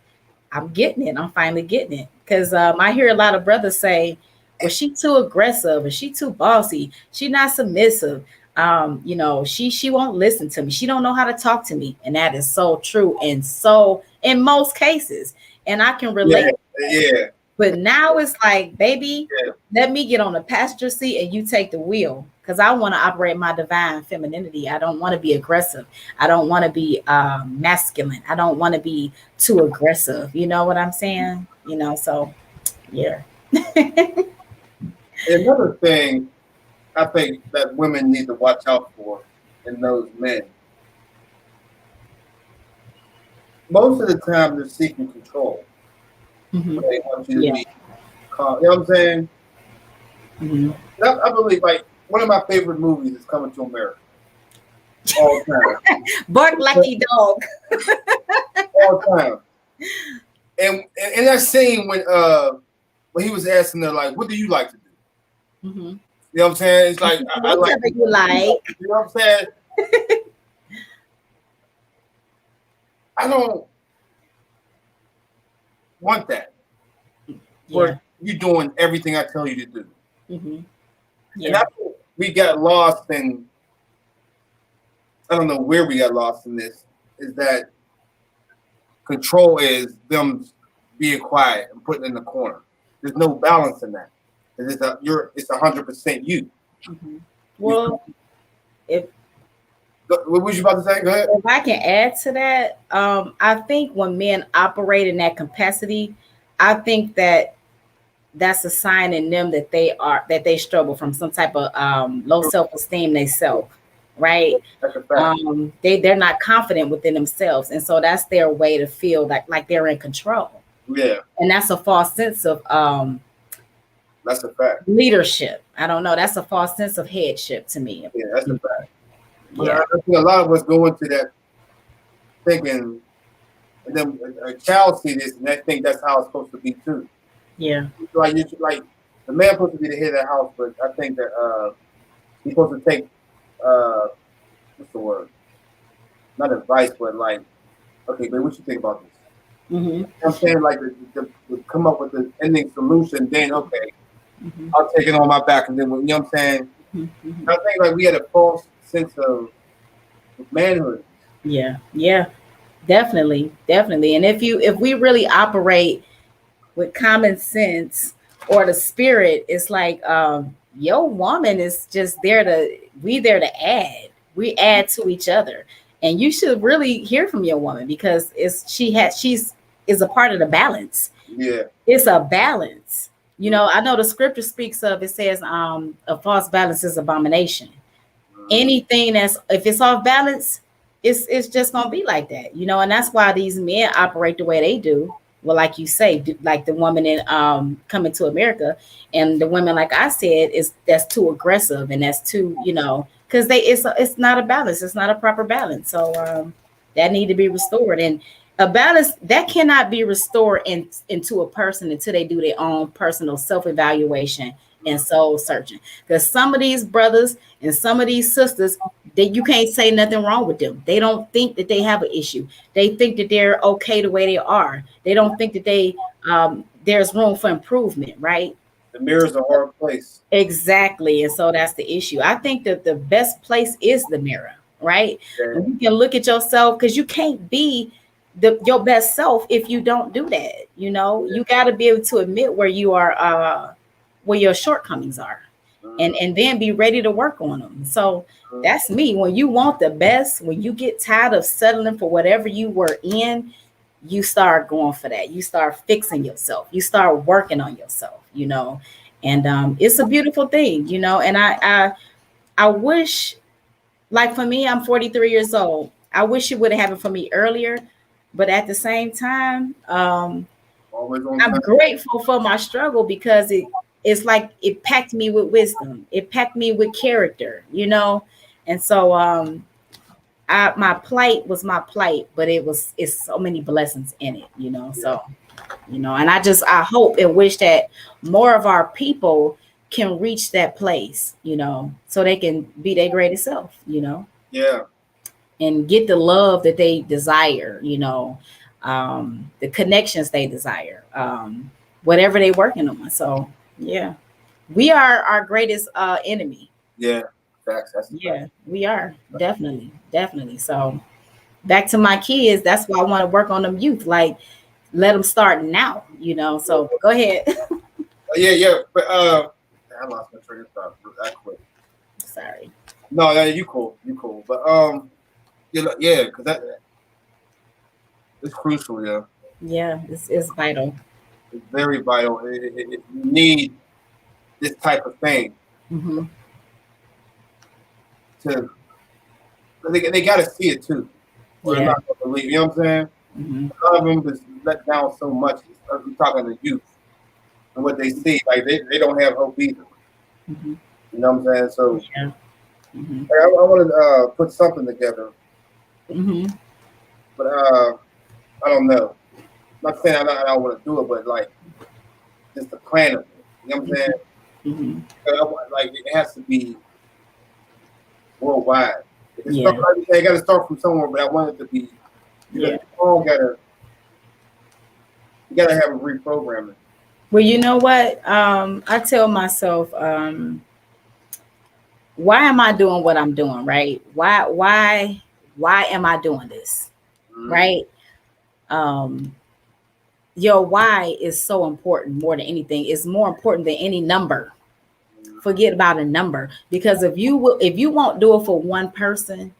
I'm getting it. I'm finally getting it. Because I hear a lot of brothers say, well, she too aggressive, and she too bossy. She not submissive. She won't listen to me. She don't know how to talk to me. And that is so true. And so in most cases, and I can relate. Yeah. But now it's like, baby, let me get on the passenger seat and you take the wheel. Because I want to operate my divine femininity. I don't want to be aggressive. I don't want to be masculine. I don't want to be too aggressive. You know what I'm saying? So yeah. Another thing I think that women need to watch out for in those men. Most of the time, they're seeking control. Mm-hmm. They want you to be calm. You know what I'm saying? Mm-hmm. I believe, like, one of my favorite movies is Coming to America. All the time. Bark like a dog. All the time. And in that scene when he was asking her, like, what do you like to do? Mm-hmm. You know what I'm saying? It's like, I like, you like. You know what I'm saying? I don't. want that. Yeah. Where you're doing everything I tell you to do. Mm-hmm. And Yeah. that's what we got lost in. I don't know where we got lost in this. Is that control is them being quiet and putting in the corner. There's no balance in that. It's 100% you. Mm-hmm. Well, What was you about to say? Go ahead. if I can add to that, I think when men operate in that capacity, I think that that's a sign in them that they struggle from some type of low self-esteem themselves, right? That's a fact. They're not confident within themselves, and so that's their way to feel like they're in control. Yeah, And that's a false sense of that's a fact. leadership. I don't know. That's a false sense of headship to me. Yeah, that's a fact. Yeah. I think a lot of us go into that thinking, and then a child see this and they think that's how it's supposed to be too. Yeah. Like the man supposed to be the head of the house, but I think that he's supposed to take what's the word? Not advice, but like, okay, but what you think about this? Mm-hmm. You know what I'm saying, like to come up with the ending solution. Then okay, Mm-hmm. I'll take it on my back, and then you know what I'm saying. Mm-hmm. I think like we had a false sense of manhood. Yeah, definitely. And if we really operate with common sense or the spirit, it's like your woman is just there to add. We add to each other, and you should really hear from your woman because she's a part of the balance. Yeah, It's a balance. You know, I know the scripture speaks of, it says a false balance is abomination. Anything if it's off balance, it's just gonna be like that, you know. And that's why these men operate the way they do. Well, like you say, like the woman in Coming to America, and the women, like I said, that's too aggressive and that's too, you know, because it's not a balance, it's not a proper balance. So that need to be restored, and a balance that cannot be restored into a person until they do their own personal self-evaluation and soul searching. Because some of these brothers and some of these sisters, you can't say nothing wrong with them. They don't think that they have an issue. They think that they're okay the way they are. They don't think that there's room for improvement, right? the mirror's a hard place. Exactly. And so that's the issue. I think that the best place is the mirror, right? Yeah. And you can look at yourself, because you can't be your best self if you don't do that. You know, you got to be able to admit where you are, where your shortcomings are, and then be ready to work on them. So that's me. When you want the best, when you get tired of settling for whatever you were in, you start going for that. You start fixing yourself. You start working on yourself, you know, and it's a beautiful thing, you know. And I wish, like for me, I'm 43 years old. I wish it would have happened for me earlier. But at the same time, I'm grateful for my struggle, because it's like it packed me with wisdom. It packed me with character, you know. And so my plight was my plight, but it's so many blessings in it, you know. So, you know, and I hope and wish that more of our people can reach that place, you know, so they can be their greatest self, you know. Yeah. And get the love that they desire, you know, the connections they desire, whatever they're working on. So, yeah, we are our greatest enemy. Yeah, that's yeah, we are definitely. So, back to my kids, that's why I want to work on them youth, like let them start now, you know. So, go ahead. Yeah, but I lost my train of thought. I quit. Sorry. No, you cool, but yeah, because that it's crucial. Yeah, it's vital. It's very vital. You need this type of thing to. They got to see it too. Or they're not going to believe. You know what I'm saying? A lot of them is let down so much. We're talking to youth and what they see. Like they don't have hope either. You know what I'm saying? So I want to put something together. But I don't know. I'm not saying I don't want to do it, but like just the plan of it. You know what I'm saying? Like it has to be worldwide. It's like I got to start from somewhere, but I want it to be. You all gotta You gotta have a reprogramming. Well, you know what? I tell myself, why am I doing what I'm doing? Right? Why am I doing this? Mhm. Right? Your why is so important more than anything. It's more important than any number. Forget about a number, because if you won't do it for one person,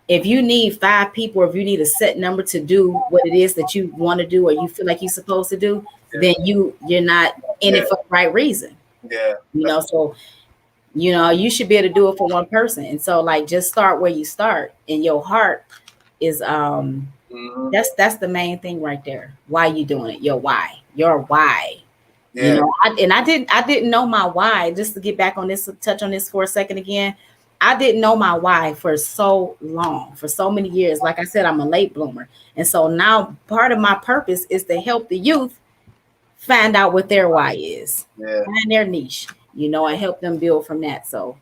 if you need 5 people, or if you need a set number to do what it is that you want to do or you feel like you're supposed to do, then you're not in it for the right reason. Yeah. So you should be able to do it for one person. And so, like, just start where you start, and your heart is Mhm. that's the main thing right there. Why you doing it? Your why. Yeah. I didn't know my why. Just to get back on this, touch on this for a second again. I didn't know my why for so long, for so many years. Like I said, I'm a late bloomer. And so now part of my purpose is to help the youth find out what their why is, Yeah. find their niche, and help them build from that. So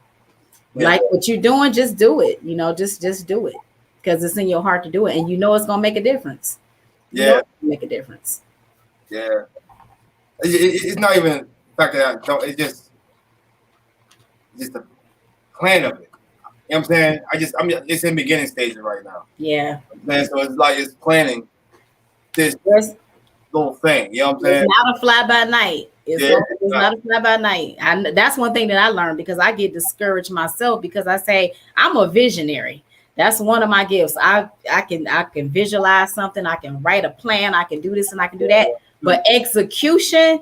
Yeah. like what you're doing, just do it, just do it, because it's in your heart to do it. And it's going to make a difference. Yeah. It's gonna make a difference. Yeah. It's not even the fact that I don't. It's just the plan of it. You know what I'm saying? It's in beginning stages right now. Yeah. Man, so it's like it's planning this little thing. You know what I'm saying? It's not a fly by night. It's Yeah. not a fly by night. That's one thing that I learned, because I get discouraged myself, because I say I'm a visionary. That's one of my gifts. I can visualize something. I can write a plan. I can do this and I can do that. But execution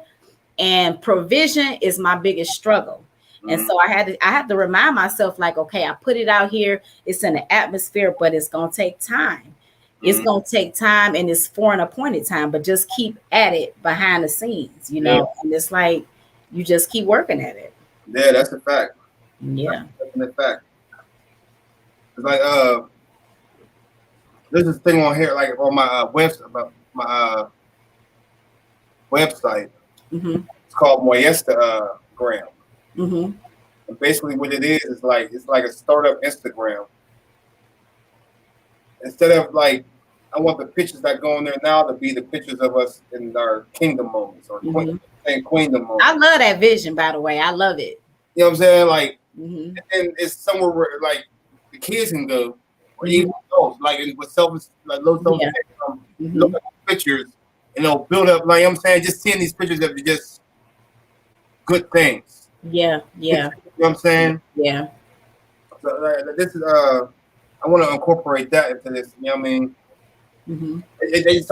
and provision is my biggest struggle. And so I had to remind myself, like, okay, I put it out here. It's in the atmosphere, but it's going to take time. It's going to take time, and it's for an appointed time, but just keep at it behind the scenes, Yeah. and it's like, you just keep working at it. Yeah, that's a fact. Yeah. That's a fact. It's like, there's this thing on here, like on my website. Mm-hmm. It's called Moyestagram. Mm-hmm. And basically what it is like, it's like a startup Instagram. Instead of like, I want the pictures that go in there now to be the pictures of us in our kingdom moments or queendom moments. I love that vision, by the way. I love it. You know what I'm saying? Like, Mm-hmm. and it's somewhere where like the kids can go, or even adults, like with low self look at pictures, and they'll build up. Like, you know what I'm saying, just seeing these pictures of just good things. Yeah. You know what I'm saying? Yeah. So this is I want to incorporate that into this. You know what I mean? Mm-hmm. This is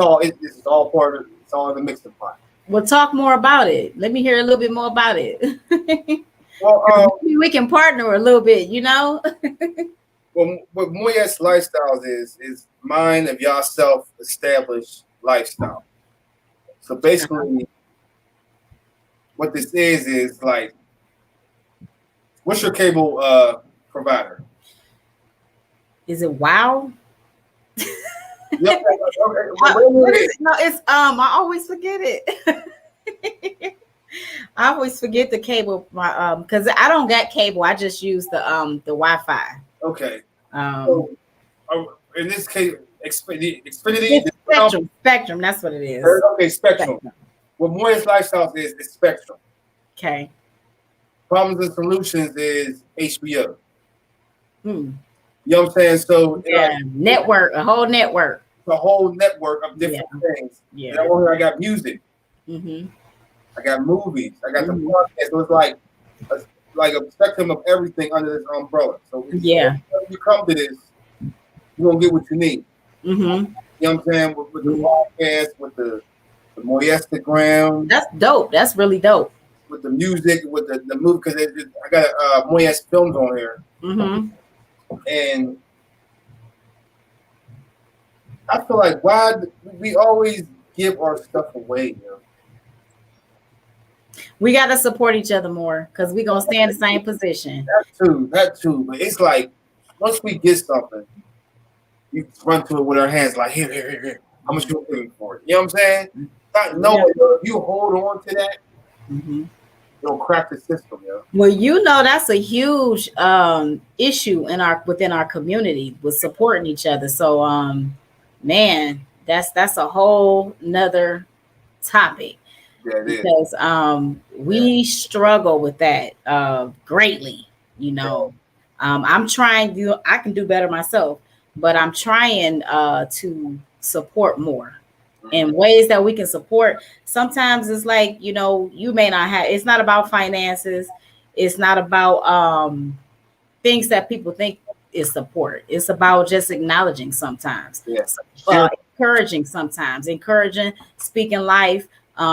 all part of it. It's all in the mixing pot. Well, talk more about it. Let me hear a little bit more about it. Well, maybe we can partner a little bit, Well, what Moyes Lifestyles is mind of y'all self-established lifestyle. So basically, what this is like, what's your cable provider? Is it WOW? Yep. What is it? No, it's I always forget it. I always forget the cable, because I don't got cable. I just use the Wi-Fi. Okay. So, in this case, Xfinity. Spectrum. That's what it is. Okay, Spectrum. What Moyes Lifestyles is Spectrum. Okay. Problems and Solutions is HBO. Hmm. You know what I'm saying? So network, a whole network. A whole network of different things. Yeah. And over here I got music. Mm-hmm. I got movies. I got the podcast. So it's like a spectrum of everything under this umbrella. So when you come to this, you're gonna get what you need. Mm-hmm. You know what I'm saying? With the podcast, with the Moyestagram. That's dope. That's really dope. With the music, with the movie, because I got Moyes Films on here. Mm-hmm. And I feel like, why we always give our stuff away, We got to support each other more, because we're going to stay in the same position. That too. But it's like, once we get something, you run to it with our hands like, here. How much you paying for it? You know what I'm saying? If you hold on to that, you'll crack the system, Well, that's a huge issue within our community with supporting each other. So, man, that's a whole nother topic Yeah, it is. because we struggle with that greatly. You know, I'm trying to. I can do better myself, but I'm trying to support more in ways that we can support. Sometimes it's like, you know, you may not have. It's not about finances. It's not about things that people think is support. It's about just acknowledging sometimes, Yeah. encouraging sometimes, encouraging, speaking life,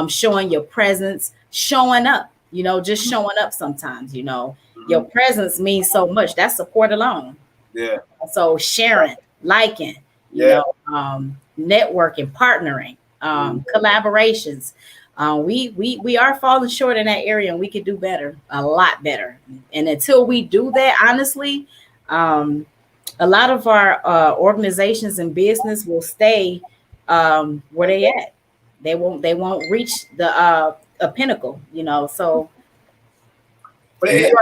showing your presence, showing up, you know, just showing up sometimes, you know, your presence means so much. That's support alone. Yeah. So sharing, liking, you Yeah. know, networking, partnering, collaborations. We are falling short in that area, and we could do better, a lot better. And until we do that, honestly, a lot of our organizations and business will stay where they at. They won't reach the a pinnacle, you know. So, But it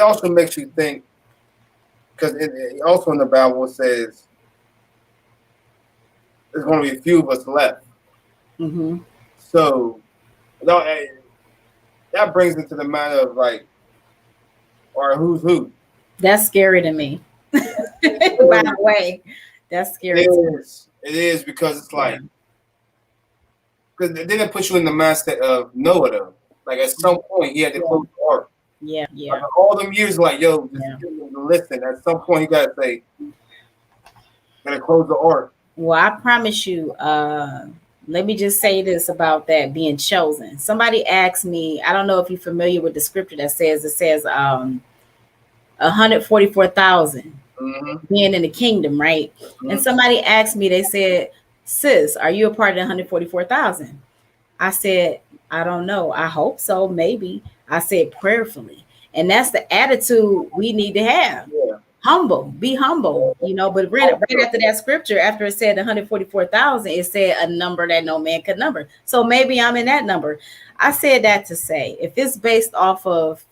also makes you think, because it also in the Bible says there's going to be a few of us left. mhm. So that brings it to the matter of like, or who's who. That's scary to me. By the way, that's scary. It is because it's like, because then it puts you in the mindset of Noah though. Like at some point he had to close the ark. Yeah. Like all them years, like yo, just listen. At some point, you gotta say, gotta close the ark. Well, I promise you. Let me just say this about that being chosen. Somebody asked me. I don't know if you're familiar with the scripture that says 144,000 being in the kingdom, right? And somebody asked me. They said, "Sis, are you a part of the 144,000?" I said, "I don't know. I hope so. Maybe." I said, "Prayerfully." And that's the attitude we need to have. Yeah. Humble, be humble, you know. But right after that scripture, after it said 144,000, it said a number that no man could number. So maybe I'm in that number. I said that to say, if it's based off of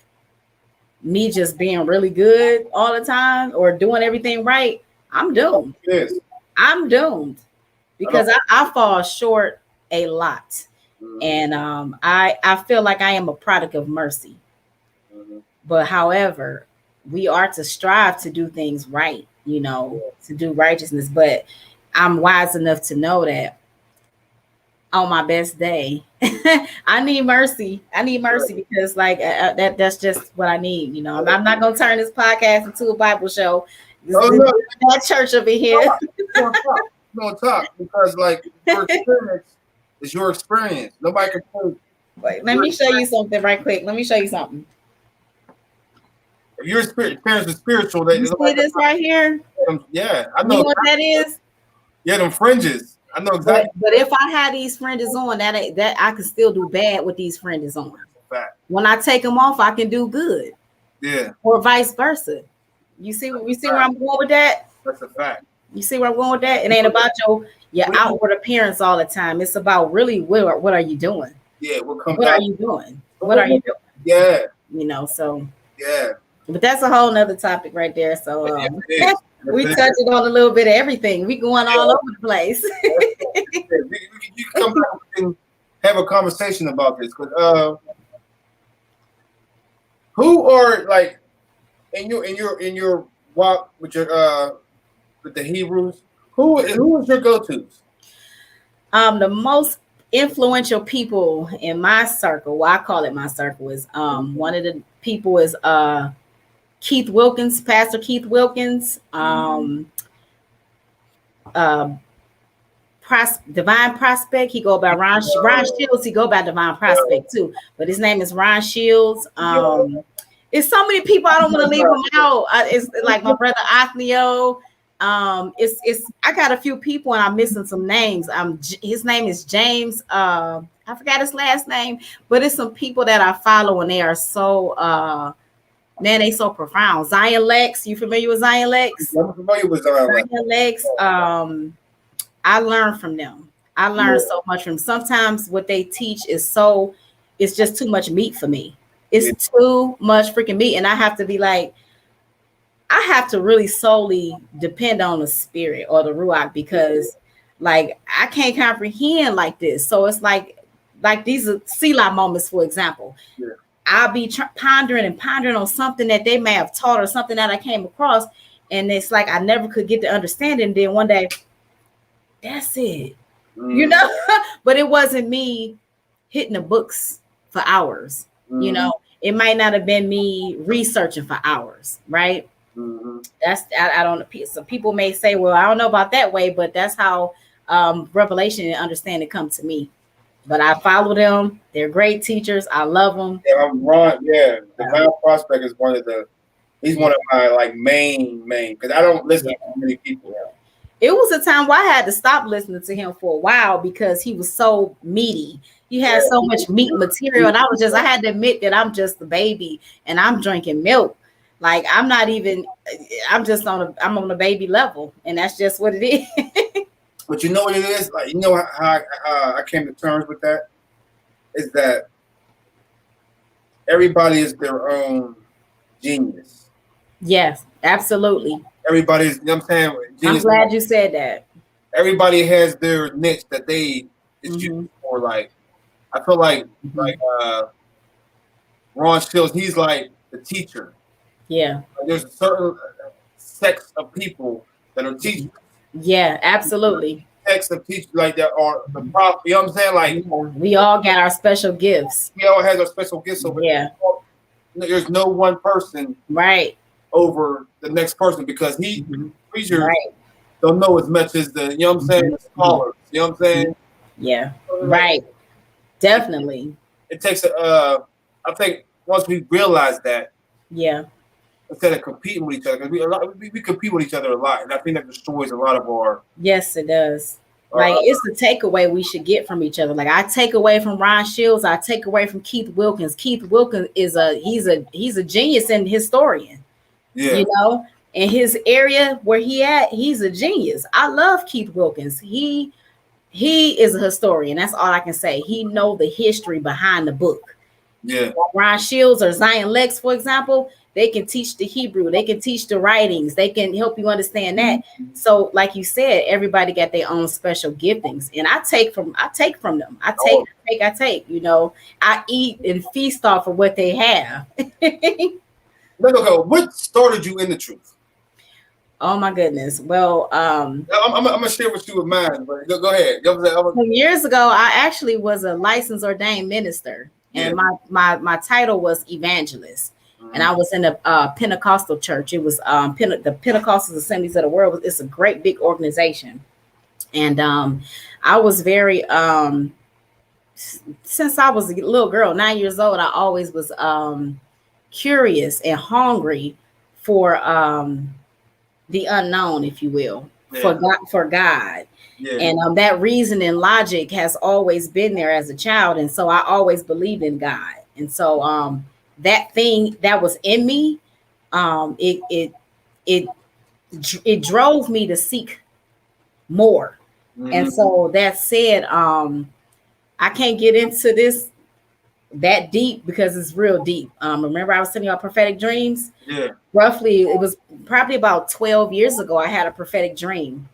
me just being really good all the time or doing everything right, I'm doomed. Yes. I'm doomed because I fall short a lot. And I feel like I am a product of mercy. But however, we are to strive to do things right, you know, to do righteousness. But I'm wise enough to know that on my best day, I need mercy. I need mercy because like that's just what I need. You know, I'm not going to turn this podcast into a Bible show. That church over here. You're gonna talk because like your experience is your experience. Nobody can prove. Wait, let me show you something right quick. Let me show you something. If your experience is spiritual, You see this right here? Yeah, I You know know what that is? Yeah, them fringes. I know exactly. But if I had these fringes on, that I could still do bad with these fringes on. Fact. When I take them off, I can do good. Yeah. Or vice versa. You see where I'm going with that? That's a fact. You see where I'm going with that? It ain't about your outward appearance all the time. It's about really what are you doing? Yeah, what are you doing? What are you doing? Yeah. You know, so yeah. But that's a whole nother topic right there. So we touched on a little bit of everything. We going all over the place. You come back and have a conversation about this. Because who are like in your walk with your with the Hebrews, who is your go-tos? The most influential people in my circle, well, I call it my circle, is one of the people is Keith Wilkins, Pastor Keith Wilkins, Divine Prospect. He go by Ron Shields. He go by Divine Prospect too, but his name is Ron Shields. It's so many people I don't want to leave them out. It's like my brother Othniel. It's I got a few people and I'm missing some names. His name is James. I forgot his last name, but it's some people that I follow and they are so man, they so profound. Zion Lex, you familiar with Zion Lex? I'm familiar with Zion Lex. I learn from them. I learn so much from them. Sometimes what they teach is it's just too much meat for me. It's too much freaking meat. And I have to be like, I have to really solely depend on the spirit or the Ruach because Like I can't comprehend like this. So it's like these are Selah moments, for example. Yeah. I'll be pondering on something that they may have taught or something that I came across, and it's like I never could get to understand it. And then one day, that's it, you know. But it wasn't me hitting the books for hours. You know, it might not have been me researching for hours, right? That's I don't know. So people may say, well, I don't know about that way, but that's how revelation and understanding come to me. But I follow them. They're great teachers. I love them. Yeah, I'm Ron. Yeah, Divine Prospect is he's one of my like main because I don't listen to many people. It was a time where I had to stop listening to him for a while because he was so meaty. He had so much meat material, and I had to admit that I'm just the baby and I'm drinking milk. Like I'm on the baby level, and that's just what it is. But you know what it is? Like, you know how I came to terms with that? Is that everybody is their own genius. Yes, absolutely. Everybody's, you know what I'm saying? Genius. I'm glad you said that. Everybody has their niche that they is used for. Like, I feel like Ron Shields, he's like the teacher. Yeah. Like, there's a certain sex of people that are teachers. Yeah, absolutely. Sex of teachers like that are the prof. You know what I'm saying? Like we all got our special gifts. We all have our special gifts. So there's no one person right over the next person because preachers don't know as much as the, you know what I'm saying, the scholars. You know what I'm saying? Yeah. Right. Definitely. It takes I think once we realize that. Yeah. Instead of competing with each other, because we compete with each other a lot, and I think that destroys a lot of our. Yes, it does. Like it's the takeaway we should get from each other. Like I take away from Ron Shields, I take away from Keith Wilkins. Keith Wilkins is he's a genius and historian. Yeah. You know, in his area where he's a genius. I love Keith Wilkins. He is a historian. That's all I can say. He know the history behind the book. Yeah. Like Ron Shields or Zion Lex, for example. They can teach the Hebrew. They can teach the writings. They can help you understand that. So, like you said, everybody got their own special giftings, and I take from them. I take. You know, I eat and feast off of what they have. No. What started you in the truth? Oh my goodness. Well, I'm gonna share with you with mine, but go ahead. Years ago, I actually was a licensed ordained minister, and my title was evangelist. And I was in a Pentecostal church. It was the Pentecostal Assemblies of the World. It's a great big organization. And I was very, since I was a little girl, 9 years old, I always was curious and hungry for the unknown, if you will, for God. Yeah. And that reason and logic has always been there as a child. And so I always believed in God. And so that thing that was in me, it drove me to seek more. And so that said, I can't get into this that deep because it's real deep. Remember I was telling you about prophetic dreams? Yeah. Roughly, it was probably about 12 years ago, I had a prophetic dream.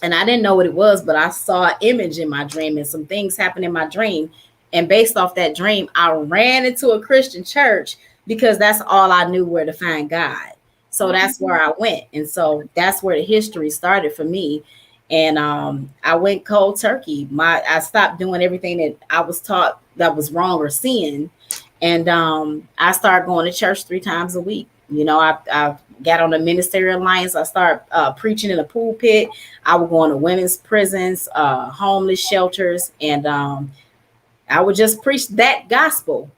And I didn't know what it was, but I saw an image in my dream and some things happened in my dream. And based off that dream, I ran into a Christian church because that's all I knew where to find God. So that's where I went. And so that's where the history started for me. And I went cold turkey. I stopped doing everything that I was taught that was wrong or sin. And I started going to church 3 times a week. You know, I got on the ministerial alliance. I started preaching in a pulpit. I would go into women's prisons, homeless shelters, and I would just preach that gospel,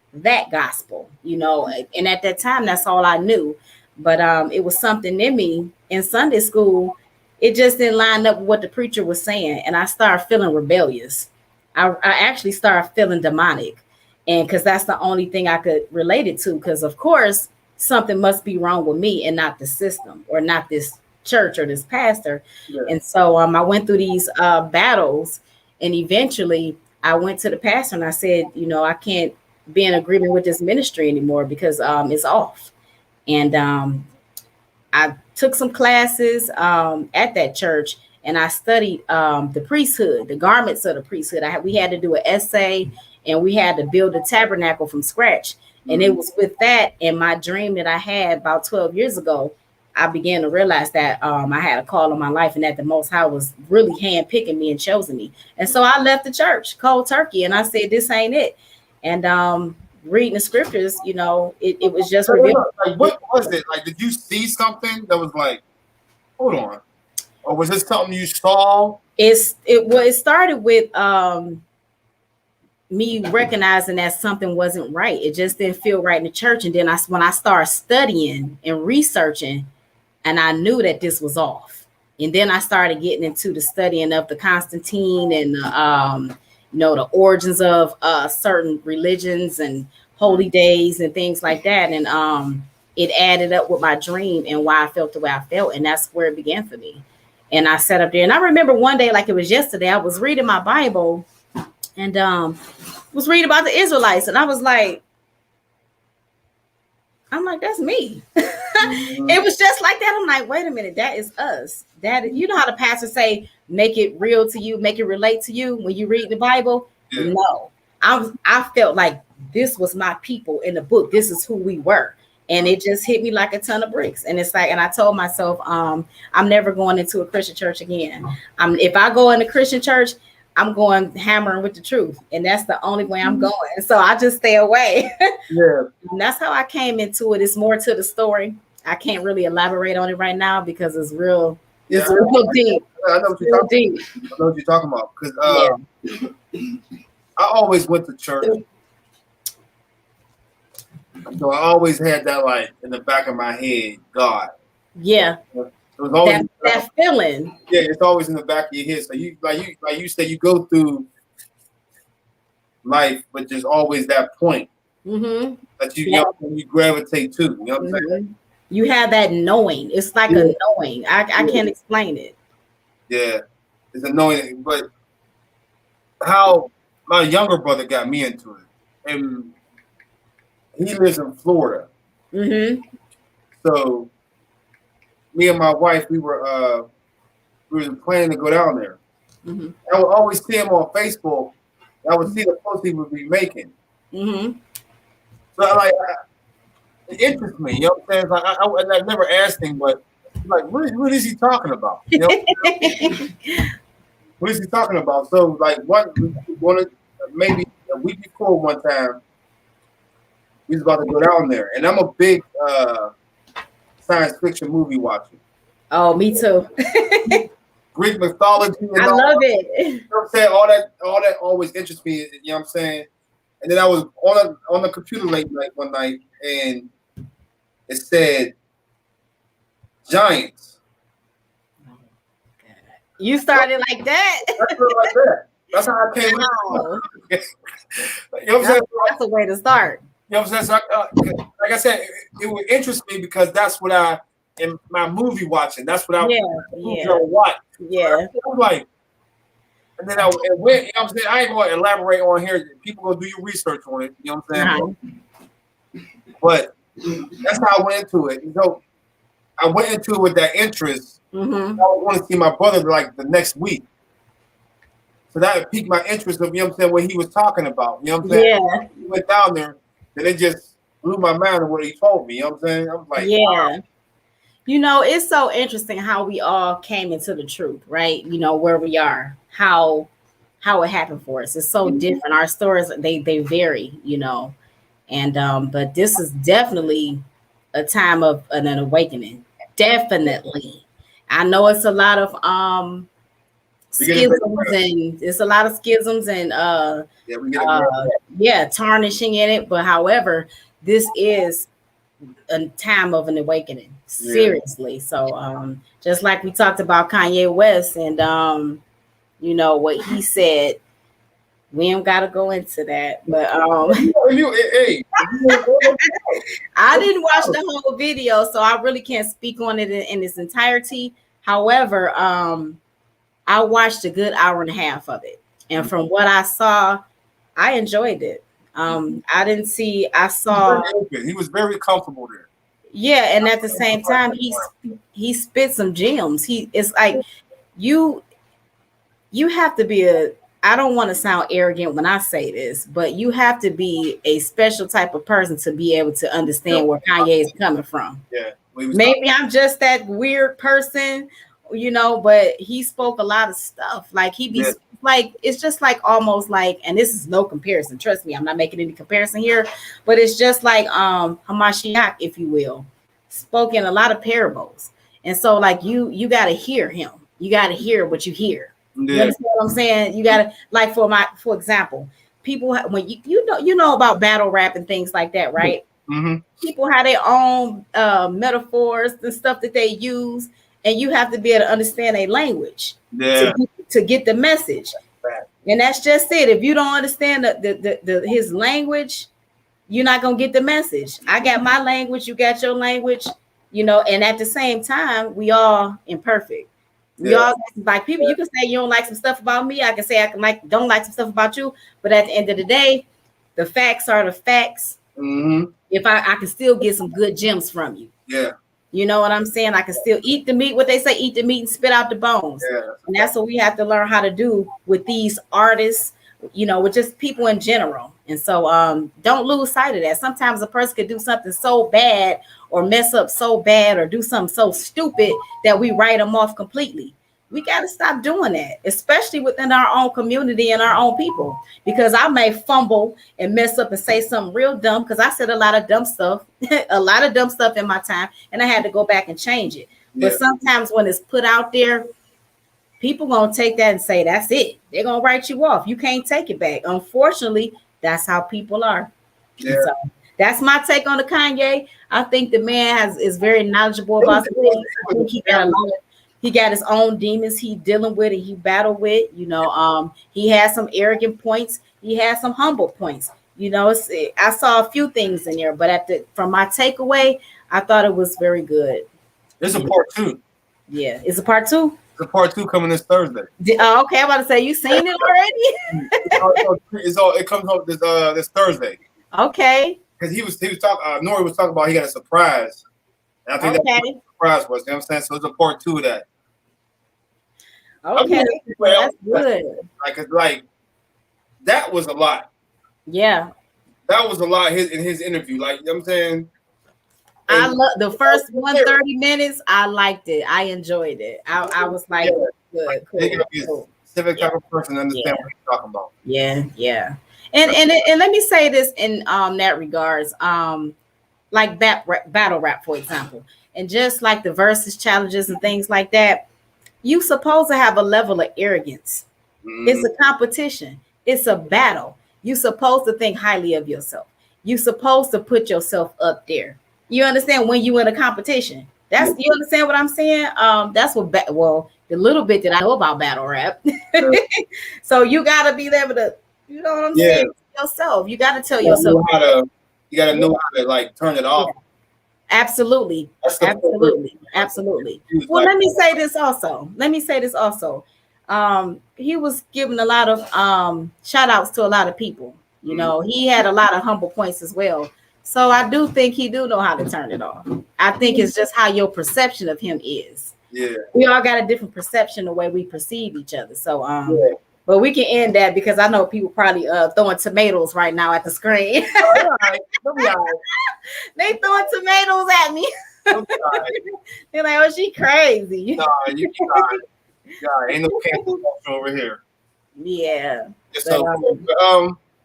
you know, and at that time, that's all I knew. But it was something in me in Sunday school. It just didn't line up with what the preacher was saying. And I started feeling rebellious. I actually started feeling demonic. And because that's the only thing I could relate it to. Because, of course, something must be wrong with me and not the system or not this church or this pastor. Yeah. And so I went through these battles, and eventually I went to the pastor and I said, you know, I can't be in agreement with this ministry anymore because it's off. And I took some classes at that church, and I studied the priesthood, the garments of the priesthood. We had to do an essay, and we had to build a tabernacle from scratch. And it was with that and my dream that I had about 12 years ago, I began to realize that I had a call on my life, and that the Most High was really handpicking me and choosing me. And so I left the church cold turkey, and I said, this ain't it. And reading the scriptures, you know, it was just revealed. Like, what was it? Like, did you see something that was like, hold on? Or was this something you saw? It started with me recognizing that something wasn't right. It just didn't feel right in the church. And then when I started studying and researching, and I knew that this was off. And then I started getting into the studying of the Constantine and the origins of certain religions and holy days and things like that. And it added up with my dream and why I felt the way I felt. And that's where it began for me. And I sat up there, and I remember one day, like it was yesterday, I was reading my Bible and was reading about the Israelites. And I was like, that's me. It was just like that. I'm like, wait a minute, that is us. That, you know how the pastor say, make it real to you, make it relate to you when you read the Bible? Yeah. No, I felt like this was my people in the book. This is who we were. And it just hit me like a ton of bricks. And it's like, and I told myself, I'm never going into a Christian church again. If I go in a Christian church, I'm going hammering with the truth. And that's the only way I'm going. So I just stay away. Yeah. And that's how I came into it. It's more to the story. I can't really elaborate on it right now because it's real. It's real deep. I know what you're talking about. Because I always went to church. So I always had that like in the back of my head, God. Yeah. It was always that feeling. Yeah, it's always in the back of your head. So you said, you go through life, but there's always that point that you gravitate to. You know what I'm saying? You have that knowing. It's like a knowing. I can't explain it. Yeah, it's a knowing. But how my younger brother got me into it, and he lives in Florida. So me and my wife, we were planning to go down there. I would always see him on Facebook. I would see the posts he would be making. So it interests me. You know what I'm saying? Like I never asked him, but like, what is he talking about? You know? What is he talking about? So like maybe a week before one time, we was about to go down there, and I'm a big science fiction movie watcher. Oh, me too. Greek mythology. And I love it. You know what I'm saying? All that always interests me. You know what I'm saying? And then I was on the computer late night one night, and it said giants. You started like that? That's how I came. Wow. You know what I'm saying? That's a way to start. You know what I'm saying? So like I said, it would interest me because that's what in my movie watching, that's what I watch. Yeah. I'm like, and then it went, you know what I'm saying? I ain't going to elaborate on here. People going to do your research on it. You know what I'm saying? But that's how I went into it. So I went into it with that interest. I want to see my brother like the next week. So that piqued my interest of, you know what I'm saying, what he was talking about. You know what I'm saying? Yeah. He went down there, and it just blew my mind of what he told me. You know what I'm saying? I was like, wow. You know, it's so interesting how we all came into the truth, right? You know, where we are, how it happened for us. It's so different. Our stories, they vary, you know. And but this is definitely a time of an awakening. Definitely. I know it's a lot of schisms and tarnishing in it. But however, this is a time of an awakening. Seriously. So just like we talked about Kanye West and you know what he said, we don't gotta go into that. But I didn't watch the whole video, so I really can't speak on it in its entirety. However, I watched a good hour and a half of it, and from what I saw, I enjoyed it. I saw he was very comfortable there. Yeah, and at the same time, he spit some gems. It's like you have to be I don't want to sound arrogant when I say this, but you have to be a special type of person to be able to understand where Kanye is coming from. Yeah. Maybe I'm just that weird person, but he spoke a lot of stuff. Like like, it's just like almost like, and this is no comparison. Trust me, I'm not making any comparison here, but it's just like Hamashiach, if you will, spoke in a lot of parables. And so like you got to hear him. You got to hear what you hear. You understand what I'm saying? You gotta, like, for example, people when you know about battle rap and things like that, right? Mm-hmm. People have their own metaphors and stuff that they use, and you have to be able to understand a language to get the message. Right. And that's just it. If you don't understand his language, you're not gonna get the message. I got my language, you got your language, and at the same time, we all imperfect. We all like people. You can say you don't like some stuff about me. I can say don't like some stuff about you. But at the end of the day, the facts are the facts. Mm-hmm. If I can still get some good gems from you. Yeah. You know what I'm saying? I can still eat the meat. What they say, eat the meat and spit out the bones. Yeah. And that's what we have to learn how to do with these artists, with just people in general. And so don't lose sight of that. Sometimes a person could do something so bad or mess up so bad or do something so stupid that we write them off completely. We got to stop doing that, especially within our own community and our own people, because I may fumble and mess up and say something real dumb, because I said a lot of dumb stuff, in my time, and I had to go back and change it. Yeah. But sometimes when it's put out there, people gonna take that and say, that's it. They're gonna write you off. You can't take it back. Unfortunately, that's how people are. Yeah. So that's my take on the Kanye. I think the man is very knowledgeable about things. I think he got his own demons he dealing with and he battled with. He has some arrogant points. He has some humble points. I saw a few things in there, but from my takeaway, I thought it was very good. There's a part 2. Yeah, it's a part 2. There's a part 2 coming this Thursday. Okay, I'm about to say, you seen it already? It comes up this Thursday. Okay. Because he was talking. Nori was talking about he got a surprise. And I think that's what the surprise was. You know what I'm saying? So it's a part 2 of that. Okay, that's good. Like that was a lot. Yeah, that was a lot. In his interview, like, you know what I'm saying. I love the first 130 minutes. I liked it. I enjoyed it. I was like, good, cool. Specific type of person to understand what he's talking about. Yeah. And let me say this in that regards, like battle rap, for example, and just like the versus challenges and things like that. You supposed to have a level of arrogance. Mm-hmm. It's a competition. It's a battle. You supposed to think highly of yourself. You supposed to put yourself up there. You understand when you in a competition. You understand what I'm saying? That's what the little bit that I know about battle rap. So you gotta be able to, you know what I'm saying? Yourself. You gotta tell yourself. You gotta know how to like turn it off. Absolutely. Well, let me say this also. He was giving a lot of shout outs to a lot of people. He had a lot of humble points as well. So I do think he do know how to turn it off. I think it's just how your perception of him is. Yeah. We all got a different perception the way we perceive each other. So but we can end that because I know people probably throwing tomatoes right now at the screen. All right. They throwing tomatoes at me. They're like, oh, she crazy. No, you ain't no cancel over here. Yeah.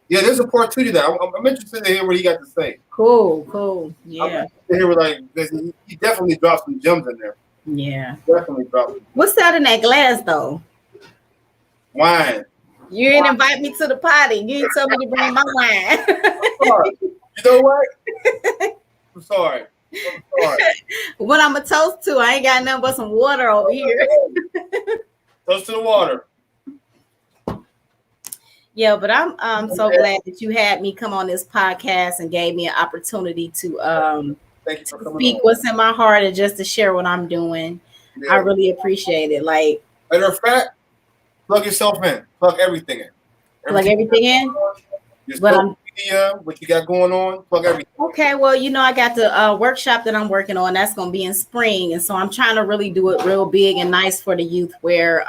There's a part 2 to that. I'm interested to hear what he got to say. Cool. Yeah. He definitely dropped some gems in there. Yeah. Definitely dropped them. What's that in that glass though? Wine. You didn't invite me to the party. You didn't tell me to bring my wine. You know what? I'm sorry. What I'm a toast to, I ain't got nothing but some water over here. Toast to the water. Yeah, but I'm so glad that you had me come on this podcast and gave me an opportunity to speak what's in my heart and just to share what I'm doing. Yeah. I really appreciate it. Like, matter of fact, plug yourself in. Plug everything in. Plug everything in? Just plug media, what you got going on? Plug everything. Okay, well, I got the workshop that I'm working on. That's going to be in spring, and so I'm trying to really do it real big and nice for the youth. Where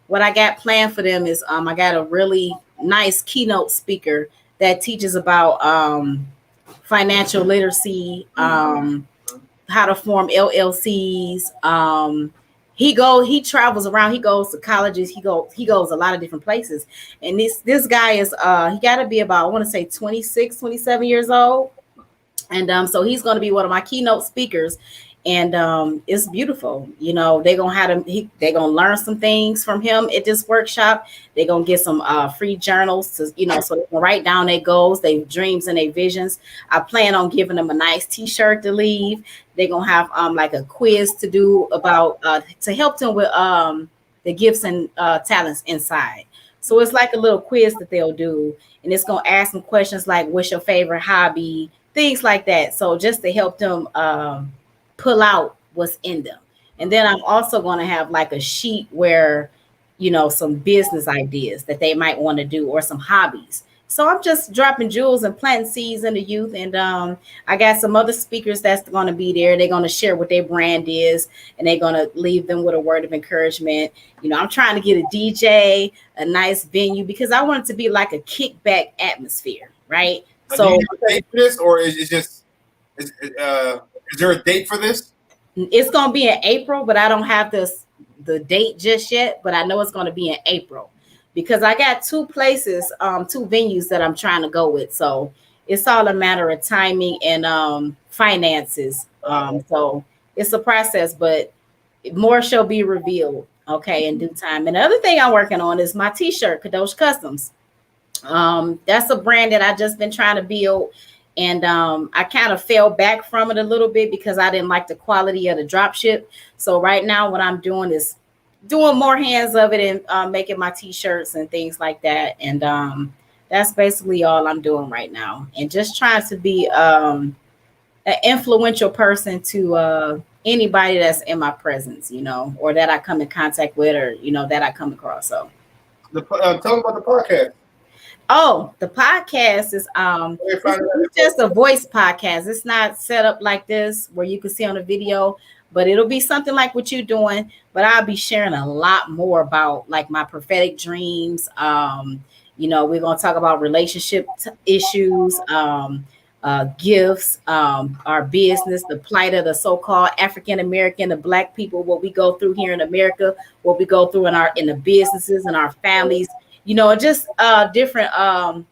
what I got planned for them is I got a really nice keynote speaker that teaches about financial literacy, how to form LLCs. He travels around, he goes to colleges, he goes a lot of different places. And this guy is he got to be about, I want to say 26, 27 years old. And so he's going to be one of my keynote speakers. And it's beautiful. They're gonna learn some things from him at this workshop. They're gonna get some free journals to, so they can write down their goals, their dreams, and their visions. I plan on giving them a nice t-shirt to leave. They're gonna have like a quiz to do about to help them with the gifts and talents inside. So it's like a little quiz that they'll do, and it's gonna ask them questions like, what's your favorite hobby, things like that. So just to help them pull out what's in them. And then I'm also going to have like a sheet where, some business ideas that they might want to do or some hobbies. So I'm just dropping jewels and planting seeds in the youth. And I got some other speakers that's going to be there. They're going to share what their brand is, and they're going to leave them with a word of encouragement. I'm trying to get a DJ, a nice venue, because I want it to be like a kickback atmosphere, right? So, do you have a date for this, or is there a date for this? It's going to be in April, but I don't have the date just yet, but I know it's going to be in April because I got two places, two venues that I'm trying to go with. So it's all a matter of timing and finances. So it's a process, but more shall be revealed, okay, in due time. And the other thing I'm working on is my t-shirt, Kadosh Customs. That's a brand that I just been trying to build. And I kind of fell back from it a little bit because I didn't like the quality of the drop ship. So right now what I'm doing is doing more hands of it and making my t-shirts and things like that. And that's basically all I'm doing right now. And just trying to be an influential person to anybody that's in my presence, or that I come in contact with, or, that I come across. So tell them about the podcast. Oh, the podcast is it's just a voice podcast. It's not set up like this where you can see on a video, but it'll be something like what you're doing. But I'll be sharing a lot more about like my prophetic dreams. We're gonna talk about relationship issues, gifts, our business, the plight of the so-called African American, the Black people, what we go through here in America, what we go through in the businesses and our families. Just different, a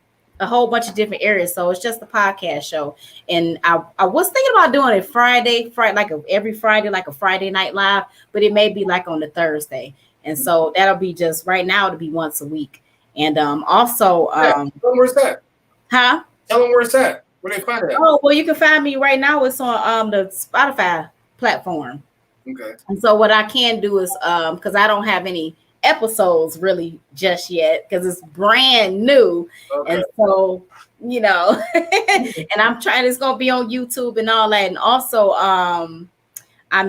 whole bunch of different areas. So it's just a podcast show. And I was thinking about doing it Friday, like every Friday, like a Friday night live, but it may be like on the Thursday. And so that'll be just right now, it'll be once a week. And also, tell them where's that? Huh? Tell them where it's at. Where they find it? Oh, well, you can find me right now. It's on the Spotify platform. Okay. And so what I can do is, because I don't have any episodes really just yet because it's brand new. Okay. And so and I'm trying, it's gonna be on YouTube and all that. And also I'm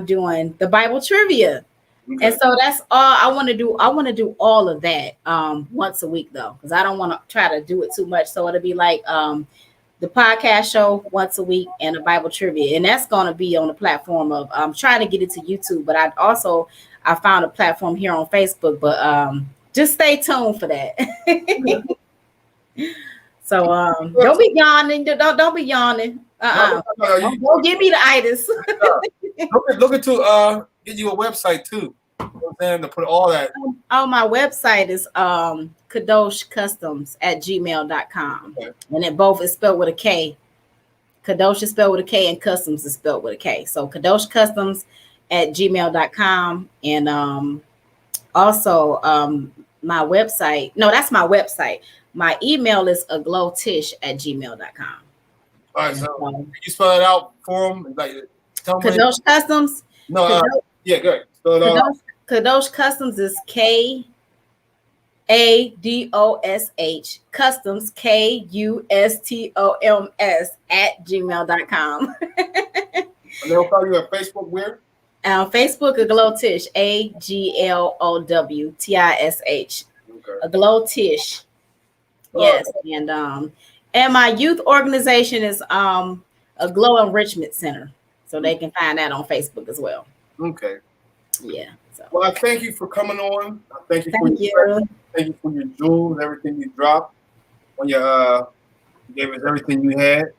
doing the Bible trivia. Okay. And so that's all I want to do. I want to do all of that once a week though, because I don't want to try to do it too much. So it'll be like the podcast show once a week and the Bible trivia, and that's going to be on the platform of I'm trying to get it to YouTube, but I found a platform here on Facebook, but just stay tuned for that. So don't be yawning. Don't be yawning. Don't give me the itis. Look into get you a website too. To put all that. Oh, my website is kadoshcustoms@gmail.com. Okay. And it both is spelled with a K. Kadosh is spelled with a K and customs is spelled with a K. So kadoshcustoms@gmail.com. And also my website. No, that's my website. My email is aglowtish@gmail.com. All right, so can you spell it out for them? Like, tell me. Kadosh Customs. No, yeah, good. Kadosh Customs is KADOSH Customs KUSTOMS @gmail.com. And they'll follow you on Facebook where? Facebook, Aglowtish, AGLOWTISH. Okay. Aglowtish. Yes, And my youth organization is a Glow Enrichment Center. So they can find that on Facebook as well. Okay. Yeah. So Well, I thank you for coming on. I thank you thank thank you for your jewels, everything you dropped when you gave us everything you had.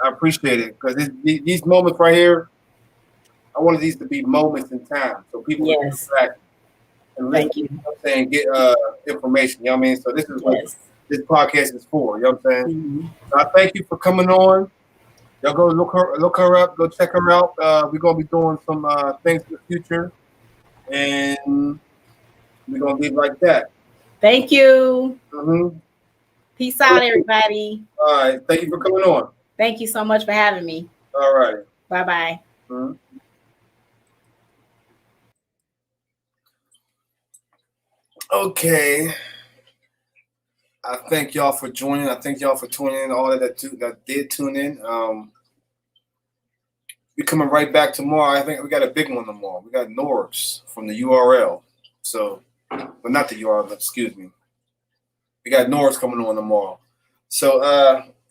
I appreciate it because these moments right here, I wanted these to be moments in time so people can Yes. come back and listen. Thank you. You know what I'm saying, get information. You know what I mean? So this is what Yes. this podcast is for. You know what I'm saying? Mhm. So I thank you for coming on. Y'all go look her up, go check her out. We're gonna be doing some things in the future, and we're gonna leave like that. Thank you. Mm-hmm. Peace out, everybody. All right, thank you for coming on. Thank you so much for having me. All right. Bye-bye. Mm-hmm. Okay. I thank y'all for joining. I thank y'all for tuning in. All that did tune in. We're coming right back tomorrow. I think we got a big one tomorrow. We got Norks from the URL. So, well, not the URL. Excuse me. We got Norks coming on tomorrow. So,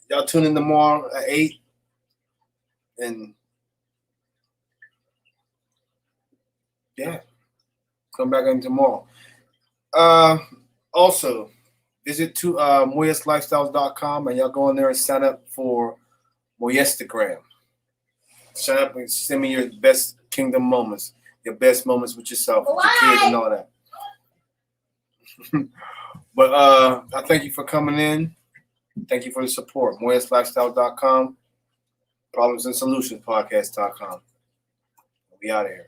y'all tune in tomorrow at 8. And yeah, come back in tomorrow. Also, visit to moyeslifestyles.com and y'all go in there and sign up for Moyestagram. Sign up and send me your best kingdom moments, your best moments with yourself, with your kids and all that. But I thank you for coming in. Thank you for the support. moyeslifestyles.com, problems and solutions podcast.com. We out of here.